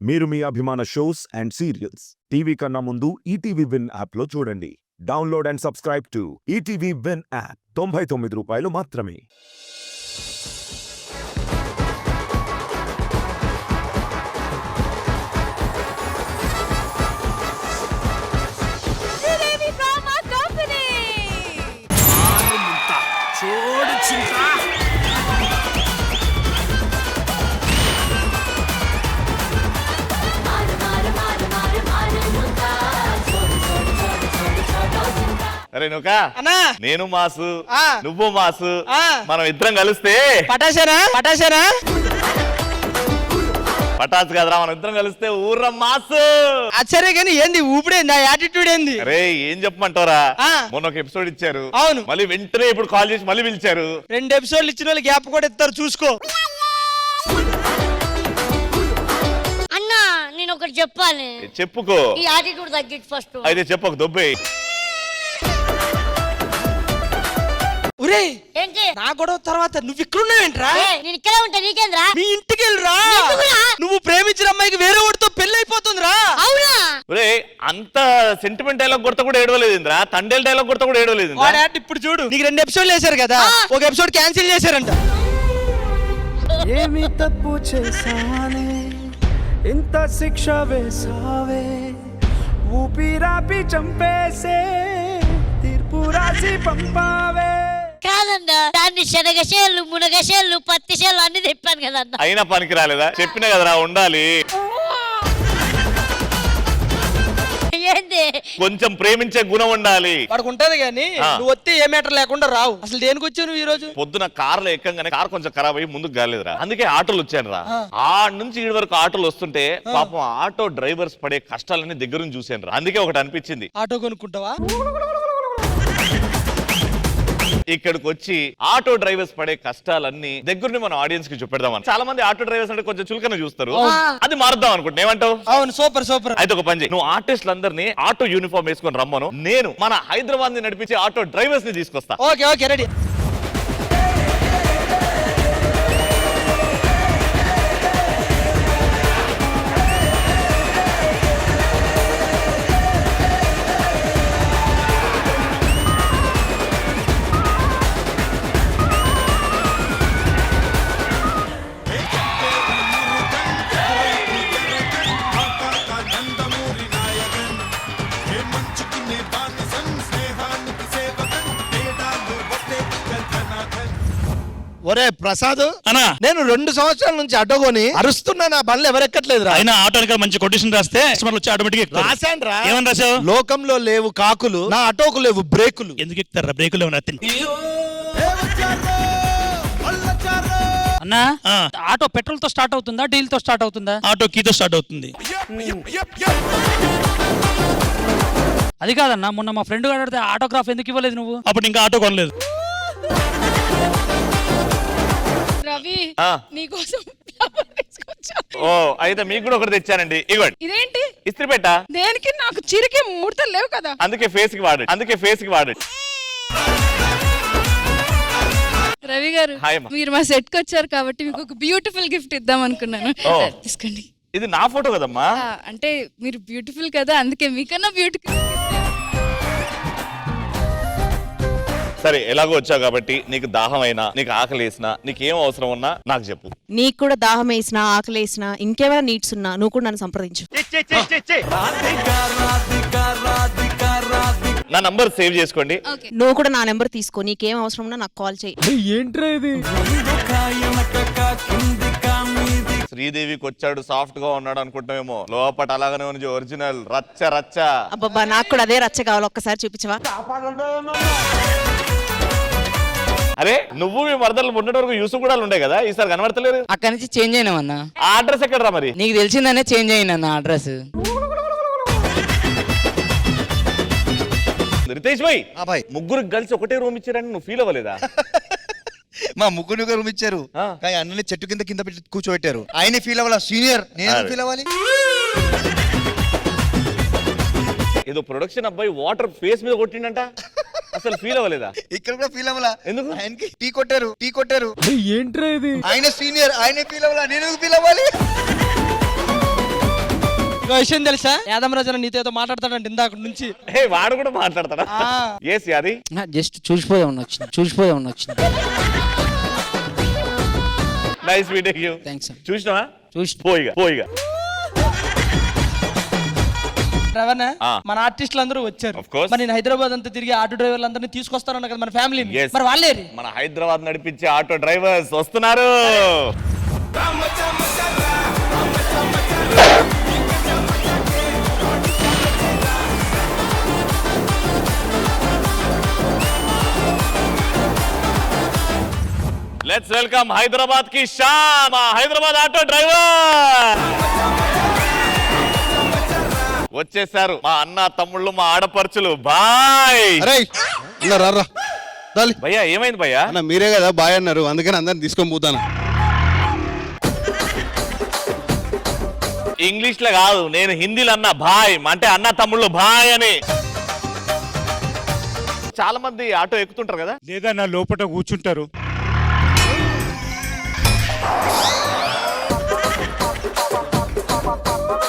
మీరు మీ అభిమాన shows and serials TV కన్నా ముందు ఈటీవీ విన్ యాప్లో చూడండి. Download and subscribe to ETV win app. 99 రూపాయలు మాత్రమే. అరే నువ్వు నేను మాసు నువ్వు మాసు మనం ఇద్దరం కలిస్తే పటాసు కదరా, మనం ఇద్దరం కలిస్తే ఊర్ర మాసు. అచ్చరే కానీ ఏంది ఊపిడేంది, ఆ యాటిట్యూడ్ ఏంది? అరే ఏం చెప్పమంటారా, మొన్న ఒక ఎపిసోడ్ ఇచ్చారు. అవును, మళ్ళీ వెంటనే ఇప్పుడు కాల్ చేసి మళ్ళీ పిలిచారు. 2 ఎపిసోడ్లు ఇచ్చిన వాళ్ళు గ్యాప్ కూడా ఇస్తారు, చూసుకో. అన్నా నేను ఒకటి చెప్పాలి. చెప్పుకో. ఈ యాటిట్యూడ్ తగ్గించు ఫస్ట్. అయితే చెప్పక దొబ్బే. ఒరే ఏంటి నా గొడవ తర్వాత నువ్వు ఇక్కడ ఉన్నావేంట్రా? నేను ఇక్కడే ఉంటా, నీకేంద్రా? మీ ఇంటికి వెళ్ళరా. నువ్వు ప్రేమించిన అమ్మాయికి వేరే వాడితో పెళ్లి అయిపోతుందిరా. అవునా? ఒరే అంత సెంటిమెంట్ డైలాగ్ కొడతా కూడా ఏడవలేదురా, తండేల డైలాగ్ కొడతా కూడా ఏడవలేదు. ఇప్పుడు చూడు, నీకు 2 ఎపిసోడ్లు వేశారు కదా, ఒక ఎపిసోడ్ క్యాన్సిల్ చేశారంట. ఏమి తప్పు చేసానే ఇంత శిక్ష వేసావే, ఊపిరాపి చంపేసే తీర్పు రాసి పంపావే. కాదన్నా, దాన్ని శనగశేళ్ళు, మునగశేళ్ళు, పత్తిశేళ్ళు అన్ని తెప్పాను కదన్నా. అయినా పనికి రాలేదా? చెప్పినా కదరా ఉండాలి. ఏంది? కొంచెం ప్రేమించే గుణం ఉండాలి. వాడికి ఉంటది కానీ నువ్వు వస్తే ఏ మ్యాటర్ లేకుండా రావు. అసలు దేనికి వచ్చావు నువ్వు ఈ రోజు? పొద్దున కార్లో ఎక్కగానే కార్ కొంచెం ఖరాబ్ అయ్యి ముందుకు గాలేదురా, అందుకే ఆటోలు వచ్చాను రా. ఆ నుంచి ఈ వరకు ఆటోలు వస్తుంటే పాపం ఆటో డ్రైవర్స్ పడే కష్టాలన్నీ దగ్గర నుంచి చూసాను రా, అందుకే ఒకటి అనిపించింది. ఆటో కొనుక్కుంటావా? ఇక్కడికి వచ్చి ఆటో డ్రైవర్స్ పడే కష్టాలన్నీ దగ్గరని మన ఆడియన్స్ కి చూపెడదామని. చాలా మంది ఆటో డ్రైవర్స్ అంటే కొంచెం చులకన చూస్తారు, అది మారుద్దాం అనుకుంటున్నా. ఏమంటావు? అవును, సూపర్ సూపర్. అయితే ఒక పని చేయి, నువ్వు ఆర్టిస్టులందరినీ ఆటో యూనిఫామ్ వేసుకొని రమ్మను, నేను మన హైదరాబాద్ ని నడిపించే ఆటో డ్రైవర్స్ ని తీసుకొస్తా. Okay okay, ready. ఒరే ప్రసాద్ అన్నా, నేను 2 సంవత్సరాల నుంచి అడ్డగొని అరుస్తున్నా, నా బండ్లు ఎవరెక్కట్లేదురా. అయినా ఆటోకి మంచి కొటేషన్ రాస్తే కస్టమర్లు వచ్చి ఆటోమేటిక్ రాశాను రా. ఏమని రాశావు? లోకంలో లేవు కాకులు, నా ఆటోకు లేవు బ్రేకులు. ఎందుకు ఎక్కుతారా బ్రేకులు? ఏమన్నా అన్నా, ఆటో పెట్రోల్ తో స్టార్ట్ అవుతుందా, డీజిల్ తో స్టార్ట్ అవుతుందా? ఆటో కీతో స్టార్ట్ అవుతుంది. అది కాదన్నా, మొన్న మా ఫ్రెండ్ గారు అడిగితే ఆటోగ్రాఫ్ ఎందుకు ఇవ్వలేదు నువ్వు? అప్పుడు ఇంకా ఆటో కొనలేదు. రవి, నీకోసం ఓ అయితే మీకు కూడా ఒకటి తెచ్చానండి, ఇవ్వండి. ఇదేంటి? ఇస్త్రీ పెట్ట. దేనికి? నాకు చిరికి ముడతలు లేవు కదా. అందుకే ఫేస్ కి వాడండి. రవి గారు, మీరు మా సెట్ కి వచ్చారు కాబట్టి మీకు ఒక బ్యూటిఫుల్ గిఫ్ట్ ఇద్దాం అనుకున్నాను. తీసుకోండి. ఇది నా ఫోటో కదమ్మా. అంటే మీరు బ్యూటిఫుల్ కదా, అందుకే మీకన్నా బ్యూటిఫుల్. సరే, ఎలాగో వచ్చావు కాబట్టి నీకు దాహం అయినా, నీకు ఆకలి వేసినా, నీకు ఏం అవసరం ఉన్నా నాకు చెప్పు. నీకు కూడా దాహం వేసినా, ఆకలి వేసినా, ఇంకేమైనా నీడ్స్ ఉన్నా నువ్వు కూడా నన్ను సంప్రదించు. నా నంబర్ సేవ్ చేసుకోండి. నువ్వు కూడా నా నెంబర్ తీసుకో, నీకేం అవసరం ఉన్నా నాకు కాల్ చేయి. ఏంట్రా ఇది? శ్రీదేవికి వచ్చాడు, సాఫ్ట్ గా ఉన్నాడు అనుకుంటామేమో, లోపట అలాగనే ఉంది ఒరిజినల్ రచ్చ రచ్చ. అబ్బబ్బా, నాకు కూడా అదే రచ్చ కావాలి, ఒక్కసారి చూపించవా? అరే నువ్వు మీ మరదలు మొన్నటి వరకు యూసుఫ్ కూడా ఉండే కదా, ఈసారి కనబడతలేరు. అక్కడి నుంచి చేంజ్ అయినామన్నా. ఆ అడ్రస్ ఎక్కడరా మరి? నీకు తెలిసిందనే చేంజ్ అయినా అడ్రస్. రితేష్ భాయ్, ముగ్గురికి కలిసి ఒకటే రూమ్ ఇచ్చారని నువ్వు ఫీల్ అవ్వలేదా? మా ముగ్గురు రూమ్ ఇచ్చారు, కానీ అన్నీ చెట్టు కింద పెట్టి కూర్చోబెట్టారు. ఆయన ఫీల్ అవ్వాలా సీనియర్, నేను ఫీల్ అవ్వాలి. ఏదో ప్రొడక్షన్ అబ్బాయి వాటర్ ఫేస్ మీద కొట్టిండంట, అసలు ఫీల్ అవ్వలేదా? ఇక్కడ కూడా ఫీల్ అవ్వాలా? ఎందుకు? ఆయనకి టీ కొట్టారు. ఏంట్రా ఇది? ఆయన సీనియర్, ఆయన ఫీల్ అవ్వాలా, నేను ఫీల్ అవ్వాలి. విషయం తెలుసా యాదమరాజు నీతో ఏదో మాట్లాడతాడంట ఇందాక నుంచి. హే వాడు కూడా మాట్లాడతాడా? ఏసి అది జస్ట్ చూసిపోదామని వచ్చిన నైస్ మీటింగ్ యూ. థ్యాంక్స్ చూసినావా? చూసి పోయిగా రవణ ఆ. మన ఆర్టిస్టులు అందరూ వచ్చారు. Of course. మరి నేను హైదరాబాద్ అంతా తిరిగి ఆటో డ్రైవర్లు అందరినీ తీసుకొస్తానన్నా కదా మన ఫ్యామిలీని. Yes. మరి వాళ్ళే మన హైదరాబాద్ నడిపించే ఆటో డ్రైవర్స్ వస్తున్నారు. లెట్స్ వెల్కమ్ హైదరాబాద్ కి షాన్, మా హైదరాబాద్ ఆటో డ్రైవర్ వచ్చేసారు. మా అన్న తమ్ముళ్ళు, మా ఆడపడుచులు. బాయ్ భయ్యా, ఏమైంది భయ్యా? మీరే కదా బాయ్ అన్నారు, అందుకని అందరిని తీసుకొని పోతాను. ఇంగ్లీష్ లో కాదు, నేను హిందీలో అన్నా బాయ్ అంటే అన్న తమ్ముళ్ళు బాయ్ అని. చాలా మంది ఆటో ఎక్కుతుంటారు కదా? లేదా నా లోపల కూర్చుంటారు.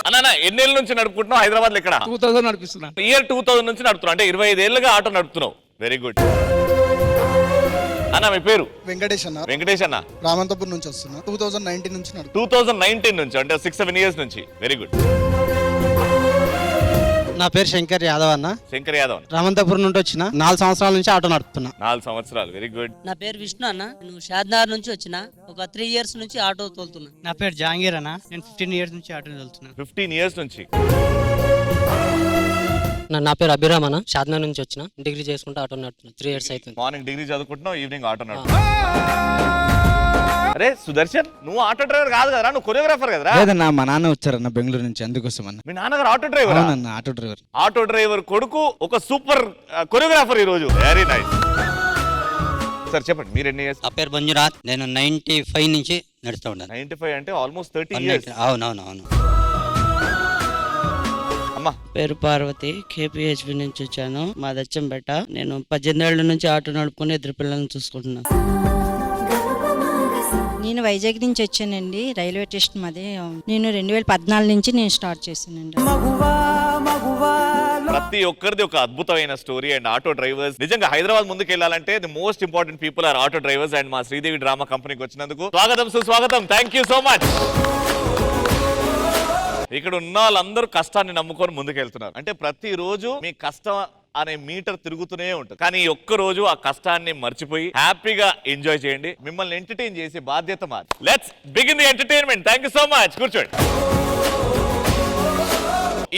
అన్న ఎన్నేళ్ళ నుంచి నడుపుకుంటున్నావు హైదరాబాద్ లో? ఇక్కడ 2000 నడిపిస్తున్నా. ఇయర్ 2000 నుంచి నడుపుతున్నావు అంటే 25 ఏళ్ళుగా ఆటో నడుపుతున్నావు. వెరీ గుడ్ అన్న. మీ పేరు? వెంకటేష్ అన్న, వెంకటేష్ అన్న. రామంతపూర్ నుంచి వస్తున్నా. 2019 నుంచి 2019 నుంచి అంటే 6-7 ఇయర్స్ నుంచి. Very good. నా పేరు శంకర్ యాదవ్ అన్న, శంకర్ యాదవ్. రామంతపురం నుండి వచ్చిన. 4 సంవత్సరాల నుంచి ఆటో నడుపుతున్నా. 4 సంవత్సరాలు. Very good. నా పేరు విష్ణు అన్న, నేను షాద్నగర్ నుంచి వచ్చిన. ఒక 3 ఇయర్స్ నుంచి ఆటో తోలుతున్నా. నా పేరు జహాంగీర్ అన్న, నేను 15 ఇయర్స్ నుంచి ఆటో తోలుతున్నా. 15 ఇయర్స్ నుంచి. నా పేరు అభిరామ్ అన్న, షాద్నగర్ నుంచి వచ్చిన. డిగ్రీ చేసుకుంటే ఆటో నడుపుతున్నా. 3 ఇయర్స్ అవుతుంది. మార్నింగ్ డిగ్రీ చదువుకుంటున్నావు, ఈవినింగ్ ఆటో నడుపు. అరే సుదర్శన్, నువ్వు ఆటో డ్రైవర్ కాదు కదా, నువ్వు కొరియోగ్రాఫర్ కదరా? లేదన్నా, మా నాన్న వచ్చారన్న బెంగళూరు నుంచి, అందుకోసం అన్న. మీ నాన్నగారు ఆటో డ్రైవర్? అవునన్న, ఆటో డ్రైవర్. ఆటో డ్రైవర్ కొడుకు ఒక సూపర్ కొరియోగ్రాఫర్ ఈ రోజు. Very nice. సార్ చెప్పండి, మీరు ఎన్ని ఇయర్స్? నా పేరు మంజునాథ్, నేను 95 నుంచి నడుస్తూ ఉన్నాను. 95 అంటే ఆల్మోస్ట్ 30 ఇయర్స్. అవునవును. అమ్మా పేరు పార్వతి, కేపీహెచ్పి నుంచి వచ్చాను. మా దచ్చంపేట. నేను 18 ఏళ్ల నుంచి ఆటో నడుపుకుని 2 పిల్లల్ని చూసుకుంటున్నాను. నేను వైజాగ్ నుంచి వచ్చానండి, రైల్వే స్టేషన్ మాది. నేను 2014 నుంచి నేను స్టార్ట్ చేశానండి. ప్రతి ఒక్కరిది ఒక అద్భుతమైన స్టోరీ. అండ్ ఆటో డ్రైవర్స్ నిజంగా హైదరాబాద్ ముందుకు వెళ్ళాలంటే the most important people are auto drivers. And మా శ్రీదేవి డ్రామా కంపెనీకి వచ్చినందుకు స్వాగతం, సుస్వాగతం. Thank you so much. ఇక్కడ ఉన్న వాళ్ళందరూ కష్టాన్ని నమ్ముకొని ముందుకెళ్తున్నారు. అంటే ప్రతి రోజు మీ కష్టం అనే మీటర్ తిరుగుతూనే ఉంటుంది. కానీ ఈ ఒక్క రోజు ఆ కష్టాన్ని మర్చిపోయి హ్యాపీగా ఎంజాయ్ చేయండి. మిమ్మల్ని ఎంటర్టైన్ చేసే బాధ్యత మాది. Let's begin the entertainment. Thank you so much. కూర్చోండి.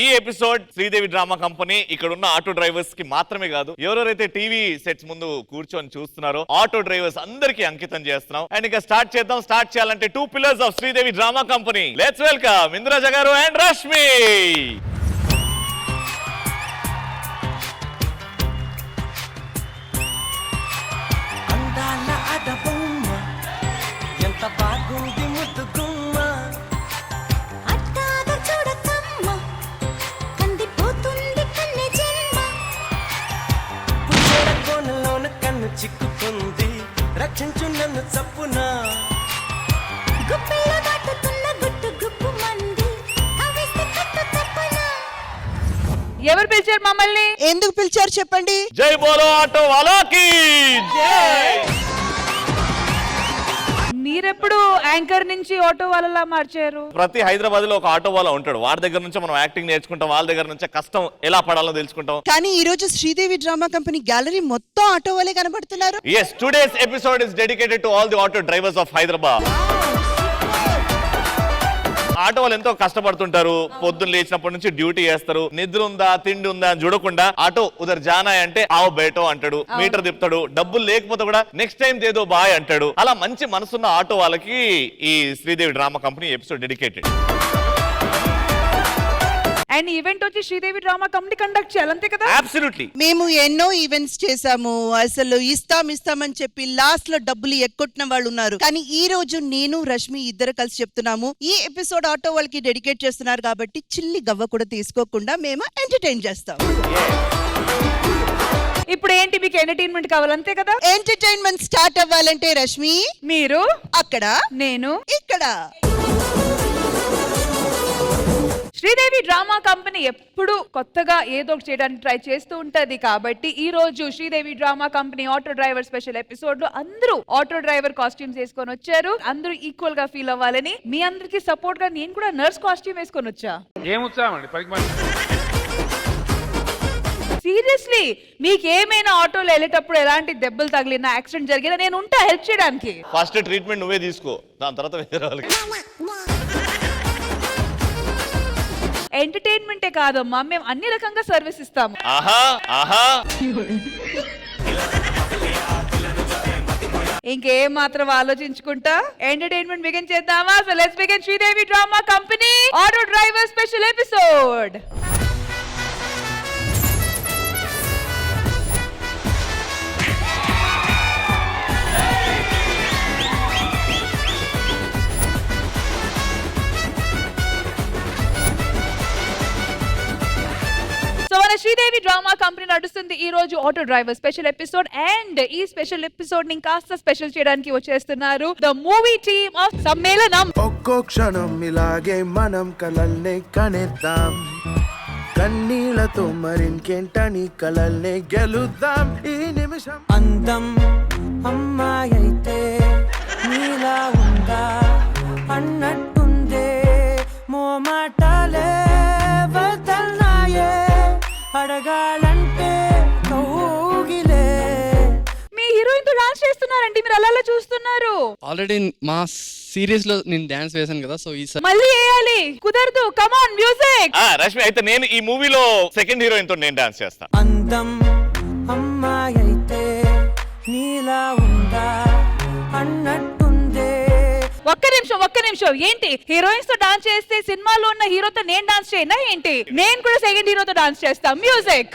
ఈ ఎపిసోడ్ శ్రీదేవి డ్రామా కంపెనీ ఇక్కడ ఉన్న ఆటో డ్రైవర్స్ కి మాత్రమే కాదు, ఎవరెవరైతే టీవీ సెట్స్ ముందు కూర్చొని చూస్తున్నారో ఆటో డ్రైవర్స్ అందరికీ అంకితం చేస్తున్నాం. అండ్ ఇక స్టార్ట్ చేద్దాం. స్టార్ట్ చేయాలంటే 2 pillars of Sridevi drama company. Let's welcome Indraja గారు అండ్ రష్మి. ఎంత బాగుంది ముద్దుగుమ్మ, అట్టాగ చూడకమ్మ, కందిపోతుంది కన్నె జన్మ. పుట్టేడ కోనలోన కన్ను చిక్కుకుంది, రక్షించు నన్ను చప్పున. గుప్పెలో దాటుతున్న గుట్టు గుప్పు మంది, కవిస్తే కట్టు తప్పన. ఎవరు పిలిచారు మమ్మల్ని? ఎందుకు పిలిచారు చెప్పండి? జై బోలో ఆటో వాలాకి జై. మీరెప్పుడు యాంకర్ నుంచి ఆటో వాళ్ళలా మార్చారు? ప్రతి హైదరాబాద్ లో ఒక ఆటో వాళ్ళ ఉంటాడు. వాడి దగ్గర నుంచి మనం యాక్టింగ్ నేర్చుకుంటాం, వాళ్ళ దగ్గర నుంచి కష్టం ఎలా పడాలో తెలుసుకుంటాం. కానీ ఈ రోజు శ్రీదేవి డ్రామా కంపెనీ గ్యాలరీ మొత్తం ఆటో వాళ్ళే కనబడుతున్నారు. Yes, today's episode is dedicated to all the auto drivers of Hyderabad. Auto వాళ్ళు ఎంతో కష్టపడుతుంటారు. పొద్దున్న లేచినప్పటి నుంచి డ్యూటీ చేస్తారు. నిద్ర ఉందా, తిండి ఉందా అని చూడకుండా ఆటో ఉదర్ జానా అంటే ఆవు బేటో అంటాడు, మీటర్ తిప్పుతాడు. డబ్బులు లేకపోతే కూడా నెక్స్ట్ టైం ఏదో బాయ్ అంటాడు. అలా మంచి మనసున్న ఆటో వాళ్ళకి ఈ Sridevi drama company episode dedicated. And event వచ్చి శ్రీదేవి డ్రామా కంపెనీ కండక్ట్ చేయాలి, అంతే కదా? అబ్సల్యూట్లీ. మేము ఎన్నో ఈవెంట్స్ చేసాము, అసలు ఇస్తామని చెప్పి లాస్ట్ లో డబ్బులు ఎక్కొట్టిన వాళ్ళు ఉన్నారు. కానీ ఈ రోజు నేను రష్మి ఇద్దరు కలిసి చెప్తున్నాము, ఈ ఎపిసోడ్ ఆటో వాళ్ళకి డెడికేట్ చేస్తున్నారు కాబట్టి చిల్లి గవ్వ కూడా తీసుకోకుండా మేము ఎంటర్టైన్ చేస్తాం. ఇప్పుడు ఏంటి, మీకు ఎంటర్టైన్మెంట్ కావాలి, అంతే కదా? ఎంటర్టైన్మెంట్ స్టార్ట్ అవ్వాలంటే రష్మి మీరు అక్కడ, నేను ఇక్కడ. శ్రీ శ్రీదేవి డ్రామా కంపెనీ ఎప్పుడు కొత్తగా ఏదో ఒకటి చేయడానికి ట్రై చేస్తూ ఉంటది కాబట్టి ఈ రోజు Sridevi drama company auto driver special episode లో అందరూ ఆటో డ్రైవర్ కాస్ట్యూమ్స్ వేసుకొని వచ్చారు. అందరూ ఈక్వల్ గా ఫీల్ అవ్వాలని మీ అందరికి సపోర్ట్ గా నేను కూడా నర్స్ కాస్ట్యూమ్ వేసుకొని వచ్చా. సీరియస్లీ మీకు ఏమైనా ఆటోలో వెళ్ళేటప్పుడు ఎలాంటి దెబ్బలు తగిలినా యాక్సిడెంట్ జరిగినా నేను ఉంటా హెల్ప్ చేయడానికి. ఫస్ట్ ట్రీట్మెంట్ నువ్వే తీసుకో, దాని తర్వాత వేరే వాళ్ళకి. ఎంటర్టైన్మెంటే కాదమ్మా, మేము అన్ని రకంగా సర్వీస్ ఇస్తాము. ఆహా ఆహా ఇంకేం మాత్రం ఆలోచించుకుంటా ఎంటర్టైన్మెంట్ బిగిన్ చేద్దామా? So let's begin Sridevi drama company auto driver special episode. So మన శ్రీదేవి డ్రామా కంపెనీ నడుస్తుంది ఈ రోజు auto driver special episode. And ఈ స్పెషల్ ఎపిసోడ్ ని కాస్త స్పెషల్ చేయడానికి వచ్చేస్తున్నారు ద మూవీ టీమ్ ఆఫ్ సమ్మేళనం. ఒక్కో క్షణం ఇలాగే మనం కలల్ని కనేద్దాం, కన్నీళ్లతో మరింకేంటని కలల్ని గెలుద్దాం ఈ నిమిషం. అందం అమ్మాయి అయితే నీలా ఉందా అన్నట్టుందే, మోమాటాలే వదల్నాయే అడగాలంటే కౌగిలే. మీ హీరోయిన్ తో డాన్స్ చేస్తున్నారండి, మీరు అలా చూస్తున్నారు. ఆల్రెడీ మా సీరీస్ లో నేను డాన్స్ వేసాను కదా, సో ఈసారి మళ్ళీ వేయాలి, కుదరదు. Come on music. రష్మి, అయితే నేను ఈ మూవీలో సెకండ్ హీరోయిన్ తో నేను డాన్స్ చేస్తా. అందం అమ్మాయి అయితే నీలా ఉందా అన్నట్టుందే. ఒక్క నిమిషం ఏంటి హీరోయిన్స్ తో డాన్స్ చేస్తే సినిమాలో ఉన్న హీరోతో నేను డాన్స్ చేయనా ఏంటి? నేను కూడా సెకండ్ హీరోతో డాన్స్ చేస్తా. మ్యూజిక్.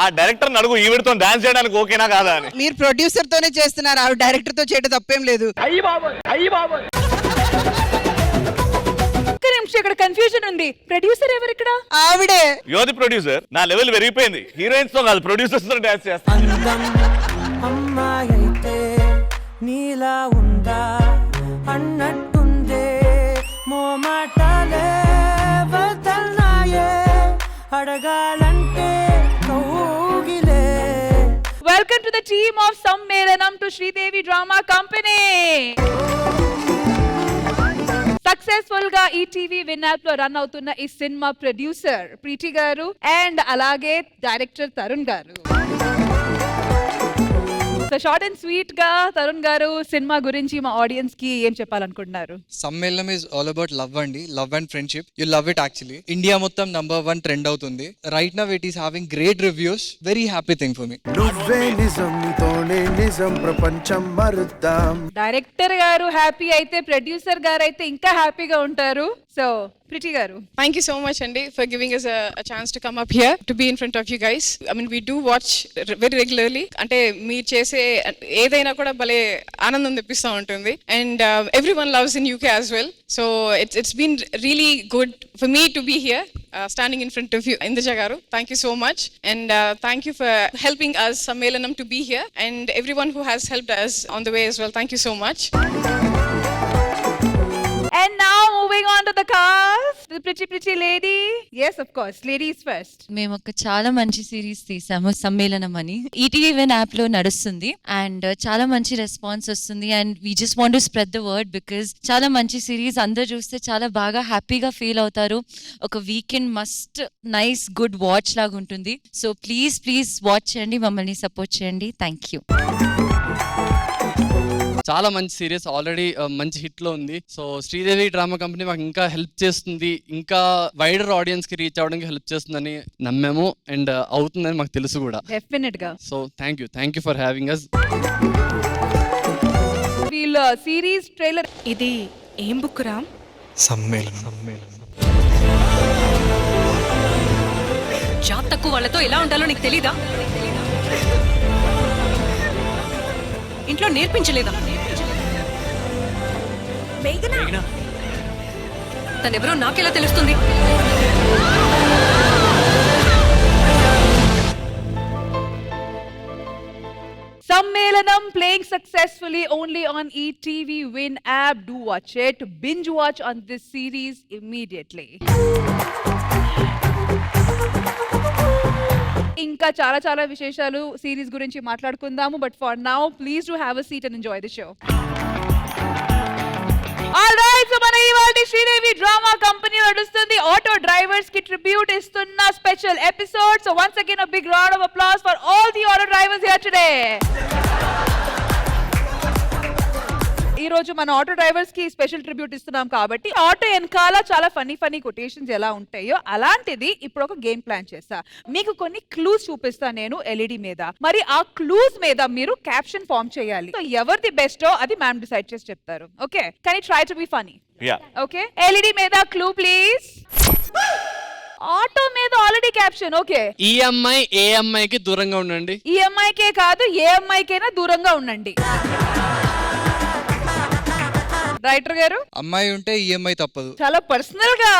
ఆ డైరెక్టర్ అడుగు ఈవిడతో డాన్స్ చేయడానికి ఓకేనా కాదా అని. మీరు ప్రొడ్యూసర్ తోనే చేస్తున్నారు, ఆవిడ డైరెక్టర్ తో చేయడం తప్పేం లేదు. ఒక్క నిమిషం, ఇక్కడ కన్ఫ్యూజన్ ఉంది. ప్రొడ్యూసర్ ఎవరు ఇక్కడ? ఆవిడే. యోది ప్రొడ్యూసర్. నా లెవెల్ పెరిగిపోయింది, హీరోయిన్స్ తో కాదు ప్రొడ్యూసర్స్ తో డాన్స్ చేస్తా. అందం అమ్మాయి అయితే నీలా ఉందా అన్నట్టుందే, మోమాటాలే వదల్నాయే అడగాలంటే కౌగిలే. Welcome to the team of సమ్మేళనం to Sridevi drama company. Successful గా ఈ టీవీ విన్ యాప్ లో రన్ అవుతున్న ఈ సినిమా ప్రొడ్యూసర్ ప్రీతి గారు అండ్ అలాగే డైరెక్టర్ తరుణ్ గారు. సో షార్ట్ అండ్ స్వీట్ గా తరుణ్ గారు సినిమా గురించి మా ఆడియన్స్ కి ఏం చెప్పాలనుకుంటున్నారు? సమ్మేళనం ఇస్ ఆల్ అబౌట్ లవ్ అండి, love and friendship. You love it actually. India మొత్తం #1 ట్రెండ్ అవుతుంది right now. It is having great reviews. Very happy thing for me. నువ్వే నిజం, నీతోనే నిజం, ప్రపంచం మరుద్దాం. డైరెక్టర్ గారు హ్యాపీ అయితే ప్రొడ్యూసర్ గారు అయితే ఇంకా హ్యాపీగా ఉంటారు. సో ప్రీతి గారు. Thank you so much, Andy, for giving us a chance to come up here to be in front of you guys. I mean, we do watch very regularly. Ante meer chese edaina kuda bale aanandam teppista untundi, and everyone loves in UK as well. So it's been really good for me to be here standing in front of you, Induja garu. Thank you so much, and thank you for helping us Sammelanam to be here, and everyone who has helped us on the way as well. Thank you so much. And now moving on to the cast, the pretty lady. Yes, of course, ladies first. మేము ఒక చాలా మంచి series తీసాము సమ్మేళనం అని. ETV win app లో నడుస్తుంది and చాలా మంచి రెస్పాన్స్ వస్తుంది. And we just want to spread the word because చాలా మంచి సిరీస్, అందరు చూస్తే చాలా బాగా హ్యాపీగా ఫీల్ అవుతారు. ఒక weekend must nice good watch లాగా ఉంటుంది. సో ప్లీజ్ వాచ్ చేయండి, మమ్మల్ని సపోర్ట్ చేయండి. Thank you. చాలా మంచి సిరీస్, ఆల్రెడీ మంచి హిట్ లో ఉంది. సో శ్రీదేవి డ్రామా కంపెనీ మాకు ఇంకా హెల్ప్ చేస్తుంది, ఇంకా వైడర్ ఆడియన్స్ కి రీచ్ అవడానికి హెల్ప్ చేస్తుందని నమ్మాము అండ్ అవుతుందని మాకు తెలుసు కూడా. డెఫినెట్ గా. So thank you for having us. వీళ్ళ సిరీస్ ట్రైలర్ ఇది ఏం బుక్ రా? సమ్మేళనం. జాబ్ తక్కువ వాళ్ళతో ఎలా ఉండాలో నీకు తెలీదా? ఇంట్లో నేర్పించలేదా? తనెవరో నాకెలా తెలుస్తుంది? Sammelanam playing successfully only on ETV Win app. Do watch it. Binge watch on this series immediately. ఇంకా చాలా చాలా విశేషాలు సిరీస్ గురించి మాట్లాడుకుందాము. But for now please do have a seat and enjoy the show. All right, so మన ఇవాల్టి Sridevi drama company నడుస్తుంది auto drivers కి ట్రిబ్యూట్ ఇస్తున్న special episode. So once again a big round of applause for all the auto drivers here today. ఈ రోజు మన auto drivers కి special tribute ఇస్తున్నాం కాబట్టి ఆటో వెనకాల చాలా ఫన్నీ కొటేషన్స్ ఎలా ఉంటాయో అలాంటిది ఇప్పుడు ఒక గేమ్ ప్లాన్ చేస్తా. మీకు కొన్ని క్లూస్ చూపిస్తా నేను ఎల్ఈడి మీద. మరి ఆ క్లూస్ మీద మీరు క్యాప్షన్ ఫార్మ్ చేయాలి. సో ఎవరిది బెస్టో అది మ్యామ్ డిసైడ్ చేసి చెప్తారు. ఓకే, కానీ try to be funny. Okay, LED మీద క్లూ ప్లీజ్. ఆటో మీద already caption. Okay, EMI AMI కి దూరంగా ఉండండి. ఈఎంఐ కే కాదు ఏఎంఐ కైనా దూరంగా ఉండండి. రైటర్ గారు, అమ్మాయి ఉంటే ఈఎంఐ తప్పదు. చాలా పర్సనల్ గా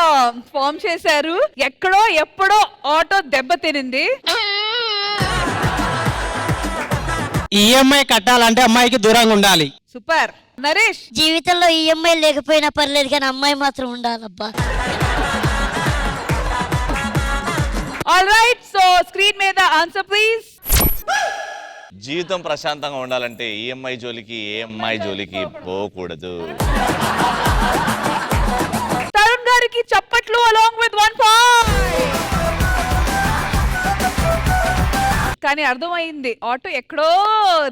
ఫార్మ్ చేశారు. ఎక్కడో ఎప్పుడో ఆటో దెబ్బ తినింది. ఈఎంఐ కట్టాలంటే అమ్మాయికి దూరంగా ఉండాలి. సూపర్. నరేష్, జీవితంలో ఈఎంఐ లేకపోయినా పర్లేదు కానీ అమ్మాయి మాత్రం ఉండాలబ్బా. ఆల్ రైట్, సో స్క్రీన్ మీద ఆన్సర్ ప్లీజ్. జీవితం ప్రశాంతంగా ఉండాలంటే ఈఎంఐ జోలికి ఏఎంఐ జోలికి పోకూడదు. తరుణ్ గారికి చప్పట్లు అలాంగ్ విత్ 1 పాయింట్. కానీ అర్థమైంది ఆటో ఎక్కడో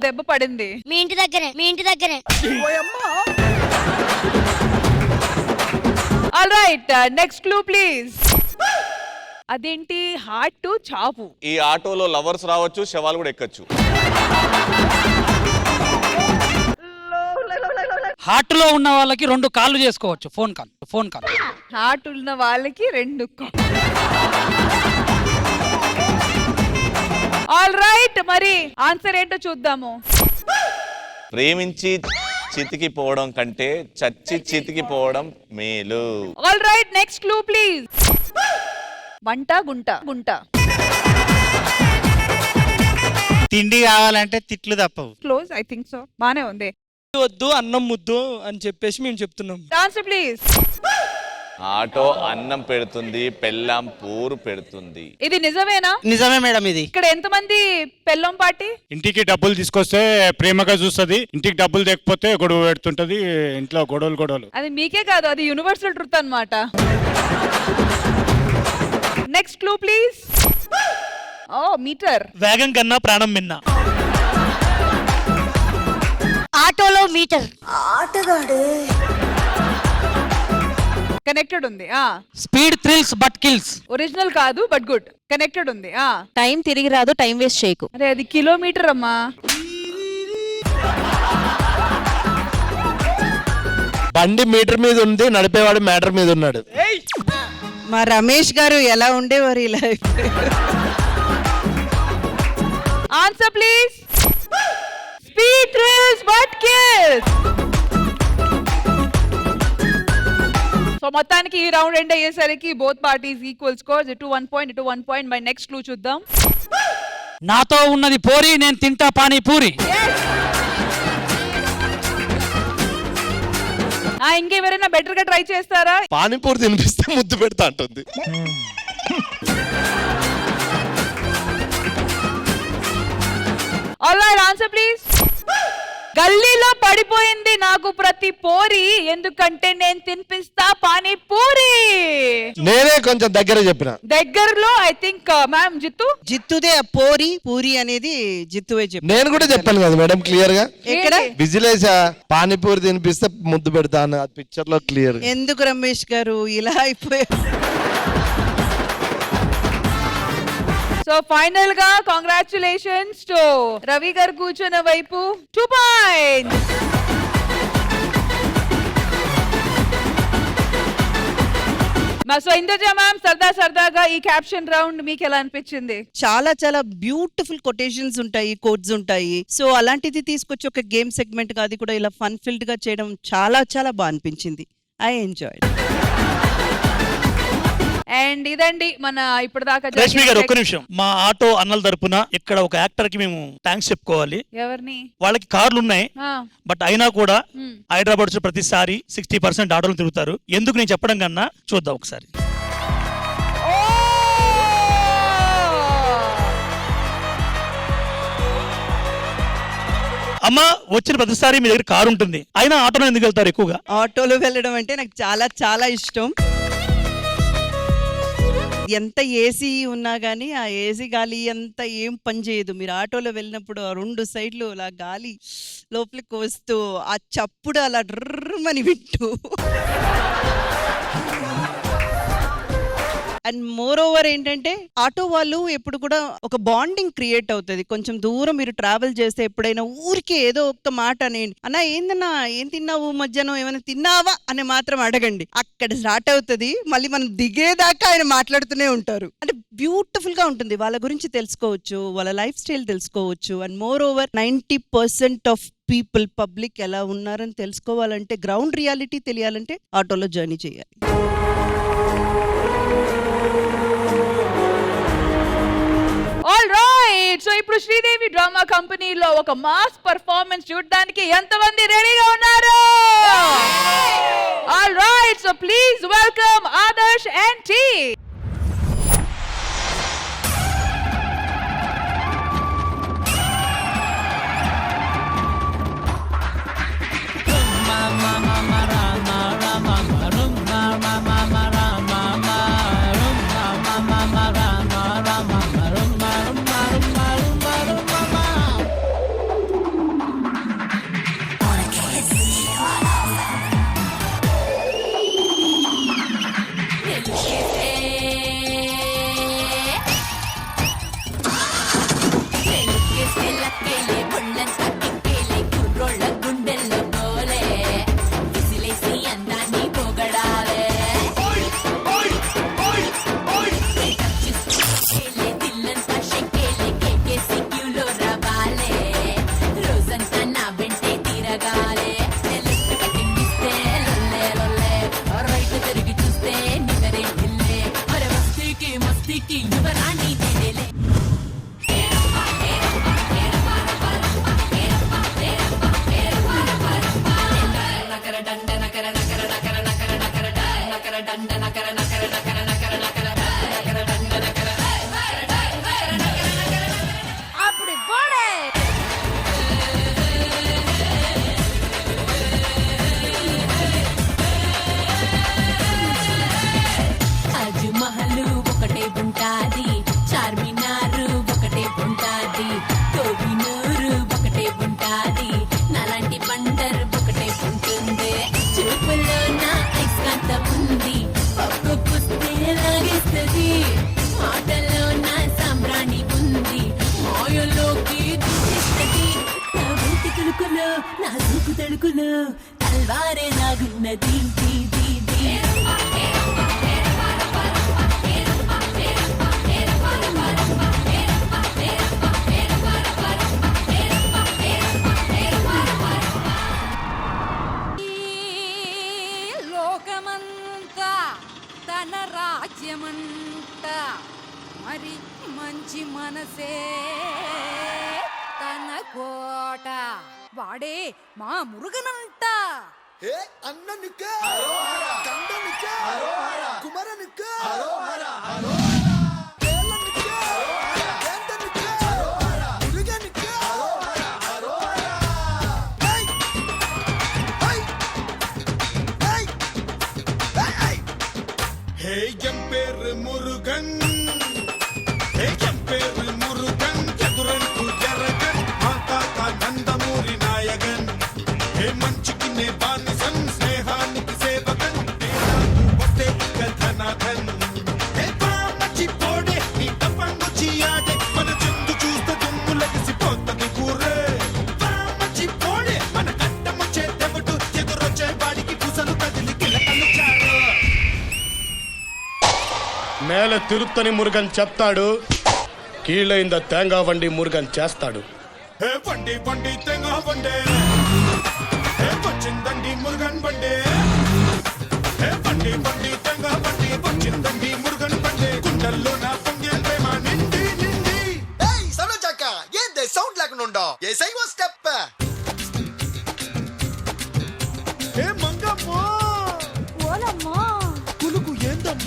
దెబ్బ పడింది. మీ ఇంటి దగ్గరే. All right, next clue please. అదేంటి హార్ట్ టు చాపు. ఈ ఆటోలో లవర్స్ రావచ్చు, శవాలు కూడా ఎక్కచ్చు. హార్ట్ లో ఉన్న వాళ్ళకి 2 కాళ్ళు చేసుకోవచ్చు. Phone call. హార్ట్ ఉన్న వాళ్ళకి 2 ఆల్ రైట్, మరి ఆన్సర్ ఏంటో చూద్దాము. ప్రేమించి చితికిపోవడం కంటే చచ్చి చితికిపోవడం మేలు. All right, next clue please. వంట గుంట. తిండి కావాలంటే తిట్లు తప్పవు. Close, I think so. బానే ఉంది. వద్దు అన్నం ముద్దు అని చెప్పేసి మేము చెప్తున్నాం. Answer please. ఆటో అన్నం పెడుతుంది, పెళ్ళాం పూరు పెడుతుంది. ఇది నిజమేనా? నిజమే మేడం. ఇది ఇక్కడ ఎంతమంది పెళ్ళం పార్టీ? ఇంటికి డబ్బులు తీసుకొస్తే ప్రేమగా చూస్తుంది, ఇంటికి డబ్బులు లేకపోతే గొడవ పెడుతుంటది, ఇంట్లో గొడవలు. అది మీకే కాదు, అది యూనివర్సల్ ట్రూత్ అన్నమాట. Next clue please. ఓ, మీటర్. వేగం కన్నా ప్రాణం మిన్న. ఆటోలో మీటర్. ఆటగాడు కనెక్టెడ్ ఉంది. Speed thrills but kills. Original కాదు బట్ గుడ్. కనెక్టెడ్ ఉంది. టైం తిరిగి రాదు, టైం వేస్ట్ చేయకు. అరే అది కిలోమీటర్ అమ్మా. బండి మీటర్ మీద ఉంది, నడిపేవాడు మ్యాటర్ మీద ఉన్నాడు. మా రమేష్ గారు ఎలా ఉండేవారు ఇలా? Answer please. Speed thrills but kills. So మొత్తానికి ఈ రౌండ్ ఎండ్ అయ్యేసరికి బోత్ పార్టీస్ ఈక్వల్ స్కోర్స్. ఇటు 1 పాయింట్, ఇటు 1 పాయింట్. మై నెక్స్ట్ క్లూ చూద్దాం. నాతో ఉన్నది పోరి, నేను తింటా పానీపూరి. ఇంకెవరైనా బెటర్ గా ట్రై చేస్తారా? పానీపూరి తినిపిస్తే ముద్దు పెడతా అంటుంది. All right, answer please. గల్లీలో పడిపోయింది నాకు ప్రతి పోరి, ఎందుకంటే నేను తినిపిస్తా పానీపూరి. నేనే కొంచెం దగ్గర చెప్పిన. దగ్గరలో ఐ థింక్ మ్యామ్ జిత్తుదే పూరి అనేది జిత్తువే చెప్పి. నేను కూడా చెప్పాను కదా మేడం క్లియర్ గా. ఎక్కడ విజిలేసా పానీపూరి తినిపిస్తే ముద్దు పెడతా అన్న పిక్చర్ లో క్లియర్. ఎందుకు రమేష్ గారు ఇలా అయిపోయారు? సో ఫైనల్ గా కాంగ్రాచులేషన్స్ టు రవి గారు కూర్చున్న వైపు 2 పాయింట్స్. సో ఇందుజ మ్యామ్, సరదాగా ఈ క్యాప్షన్ రౌండ్ మీకు ఎలా అనిపించింది? చాలా చాలా బ్యూటిఫుల్ కొటేషన్స్ ఉంటాయి, కోడ్స్ ఉంటాయి. సో అలాంటిది తీసుకొచ్చి ఒక గేమ్ సెగ్మెంట్ గా అది కూడా ఇలా ఫన్ ఫిల్డ్ గా చేయడం చాలా చాలా బాగా అనిపించింది. I enjoy. అండ్ ఇదండి మన ఇప్పటిదాకా రష్మి గారు ఒక్క నిమిషం, మా ఆటో అన్నల తరపున ఇక్కడ ఒక యాక్టర్ కి మేము థ్యాంక్స్ చెప్పుకోవాలి. ఎవరిని? వాళ్ళకి కార్లు ఉన్నాయి, బట్ అయినా కూడా హైదరాబాద్ వచ్చి ప్రతిసారి 60% ఆటోలు తిరుగుతారు. ఎందుకు నేను చెప్పడం కన్నా చూద్దాం ఒకసారి. అమ్మ, వచ్చిన ప్రతిసారి మీ దగ్గర కారు ఉంటుంది, అయినా ఆటోలో ఎందుకు వెళ్తారు ఎక్కువగా? ఆటోలో వెళ్ళడం అంటే నాకు చాలా చాలా ఇష్టం. ఎంత ఏసీ ఉన్నా గానీ ఆ ఏసీ గాలి అంతా ఏం పని చేయదు. మీరు ఆటోలో వెళ్ళినప్పుడు ఆ 2 సైడ్లు అలా గాలి లోపలికి వస్తూ ఆ చప్పుడు అలా డ్రమని వింటూ అండ్ మోర్ ఓవర్ ఏంటంటే ఆటో వాళ్ళు ఎప్పుడు కూడా ఒక బాండింగ్ క్రియేట్ అవుతుంది. కొంచెం దూరం మీరు ట్రావెల్ చేస్తే ఎప్పుడైనా ఊరికే ఏదో ఒక్క మాట అనేయండి, అన్నా ఏందన్నా ఏం తిన్నావు మధ్యాహ్నం, ఏమైనా తిన్నావా అని మాత్రం అడగండి. అక్కడ స్టార్ట్ అవుతుంది, మళ్ళీ మనం దిగేదాకా ఆయన మాట్లాడుతూనే ఉంటారు. అంటే బ్యూటిఫుల్ గా ఉంటుంది. వాళ్ళ గురించి తెలుసుకోవచ్చు, వాళ్ళ లైఫ్ స్టైల్ తెలుసుకోవచ్చు. And more over 90% of people public ఎలా ఉన్నారని తెలుసుకోవాలంటే, గ్రౌండ్ రియాలిటీ తెలియాలంటే ఆటోలో జర్నీ చేయాలి. ఆల్ రైట్, సో ఇప్పుడు శ్రీదేవి డ్రామా కంపెనీలో ఒక మాస్ పర్ఫార్మెన్స్ చూడడానికి ఎంతమంది రెడీగా ఉన్నారు? All right, so please welcome Adarsh and team. లోకమంతా తన రాజ్యమంట, మరి మంచి మనసే తన కోట, వాడే మా మురుగనంట. అన్ననుకు కందనుకు కుమరనుకు మురుగన్ మురుగన్ చతురంకు జరగన్ మాతా నందమూరి నాయకన్ హే మంచికి నే బానిసన్ స్నేహానికి సేవకన్ వస్తే ధనాథన్ హే పామచి పోడే నీ తప్పంగుచి ఆడే మన చెందు చూస్తే దుమ్ములకిసిపోతది కూరే పామచి పోడే మన కట్టమొచ్చే తెవటు ఎదురొచ్చే వాడికి కుసలు కదిలి కిలకలు చారు. మేల తిరుత్తని మురుగన్ చెప్తాడు, కీళ్ళైంద తేంగా వండి మురుగన్ చేస్తాడు. హే వండి వండి తేంగా వండే, హే వచ్చిందండి మురుగన్ బండే, హే వండి వండి తేంగా వండి వచ్చిందండి మురుగన్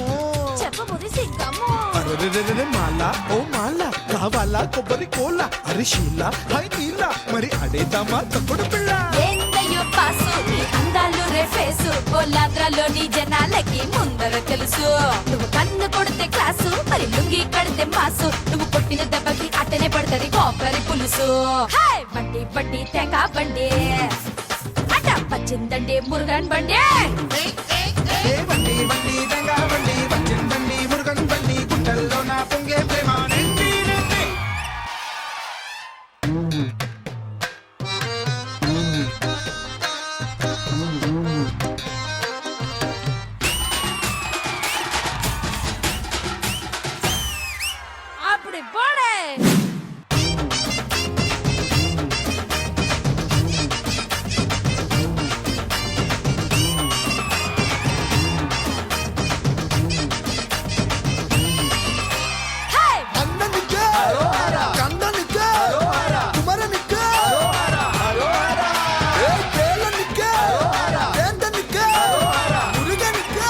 సింగమో చెప్పబోది సింగము అరెరెరెరె మాల ఓ మాల కావాలా కొబ్బరి కోల అరే శీల హై నీల మరి అడేద్దామా తప్పుడు పిల్ల ఏందయ్యో పాసు నీ అందాలు రేఫేసు గోలాద్రలోని జనాలకి ముందర తెలుసు నువ్వు కన్ను కొడితే క్లాసు మరి లుంగి కడితే మాసు నువ్వు కొట్టిన దెబ్బకి అట్టనే పడుతుంది కొబ్బరి పులుసు హాయ్ బండి బండి తేగా బండి అట పచ్చిందండి మురుగన్ బండి ఏ బండి బండి తెంగా బండి వచ్చిందండి మురుగన్ బండి గుండెల్లో నా పొంగే ప్రేమ నిండి నిండి அப்படி போடு అన్ననికే కందనికే కుమరనికే ఏ కేలనికే వేందనికే మురుగనికే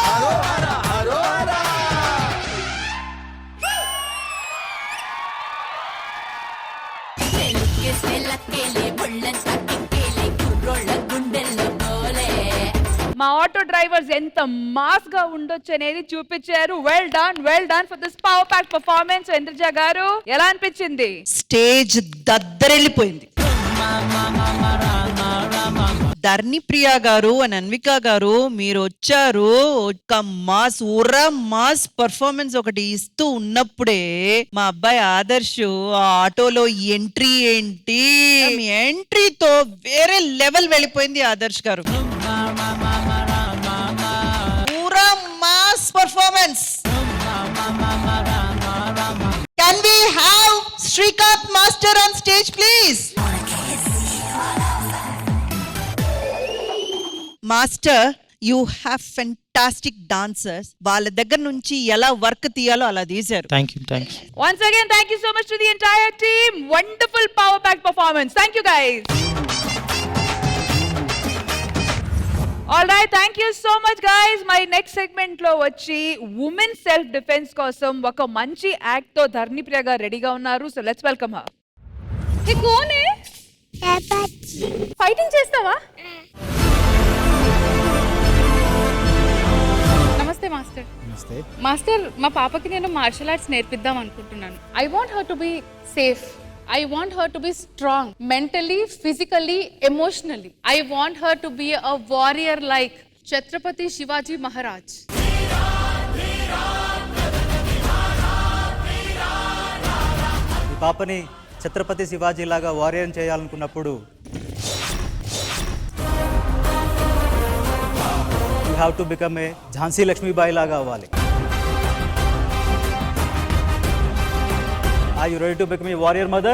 మా ఆటో డ్రైవర్స్ ఎంత మాస్ గా ఉండొచ్చు అనేది చూపించారు. Well done for this power pack performance. Indraja గారు ఎలా అనిపించింది? స్టేజ్ దద్దరెళ్ళిపోయింది. ధర్ని ప్రియా గారు అండ్ అన్విక గారు మీరు వచ్చారు, ఒక మాస్ పర్ఫార్మెన్స్ ఒకటి ఇస్తూ ఉన్నప్పుడే మా అబ్బాయి ఆదర్శ్ ఆ ఆటోలో ఎంట్రీ ఏంటి, మీ ఎంట్రీతో వేరే లెవెల్ వెళ్ళిపోయింది ఆదర్శ్ గారు. పూరా mass performance. Can we have Srikanth master on stage please? Master, you have fantastic dancers. వాళ్ళ దగ్గర నుంచి ఎలా వర్క్ తీయాలో అలా తీశారు. Thank you Once again, thank you so much to the entire team. Wonderful power pack performance. Thank you guys. All right, thank you so much guys. My next segment లో వచ్చి women self defense కోసం ఒక మంచి act తో ధర్ని ప్రియ గారు రెడీగా ఉన్నారు. So let's welcome her. Hey cone high? Fighting చేస్తావా? నమస్తే మాస్టర్. మాస్టర్, మా పాపకి నేను మార్షల్ ఆర్ట్స్ నేర్పిద్దాం అనుకుంటున్నాను. I want her to be safe. I want her to be strong mentally, physically, emotionally. I want her to be a warrior like Chhatrapati Shivaji Maharaj. ఈ పాపని ఛత్రపతి శివాజీ లాగా warrior చేయాలనుకున్నప్పుడు you have to become a Jhansi Lakshmibai లాగా అవ్వాలి. Are you ready to become a warrior mother?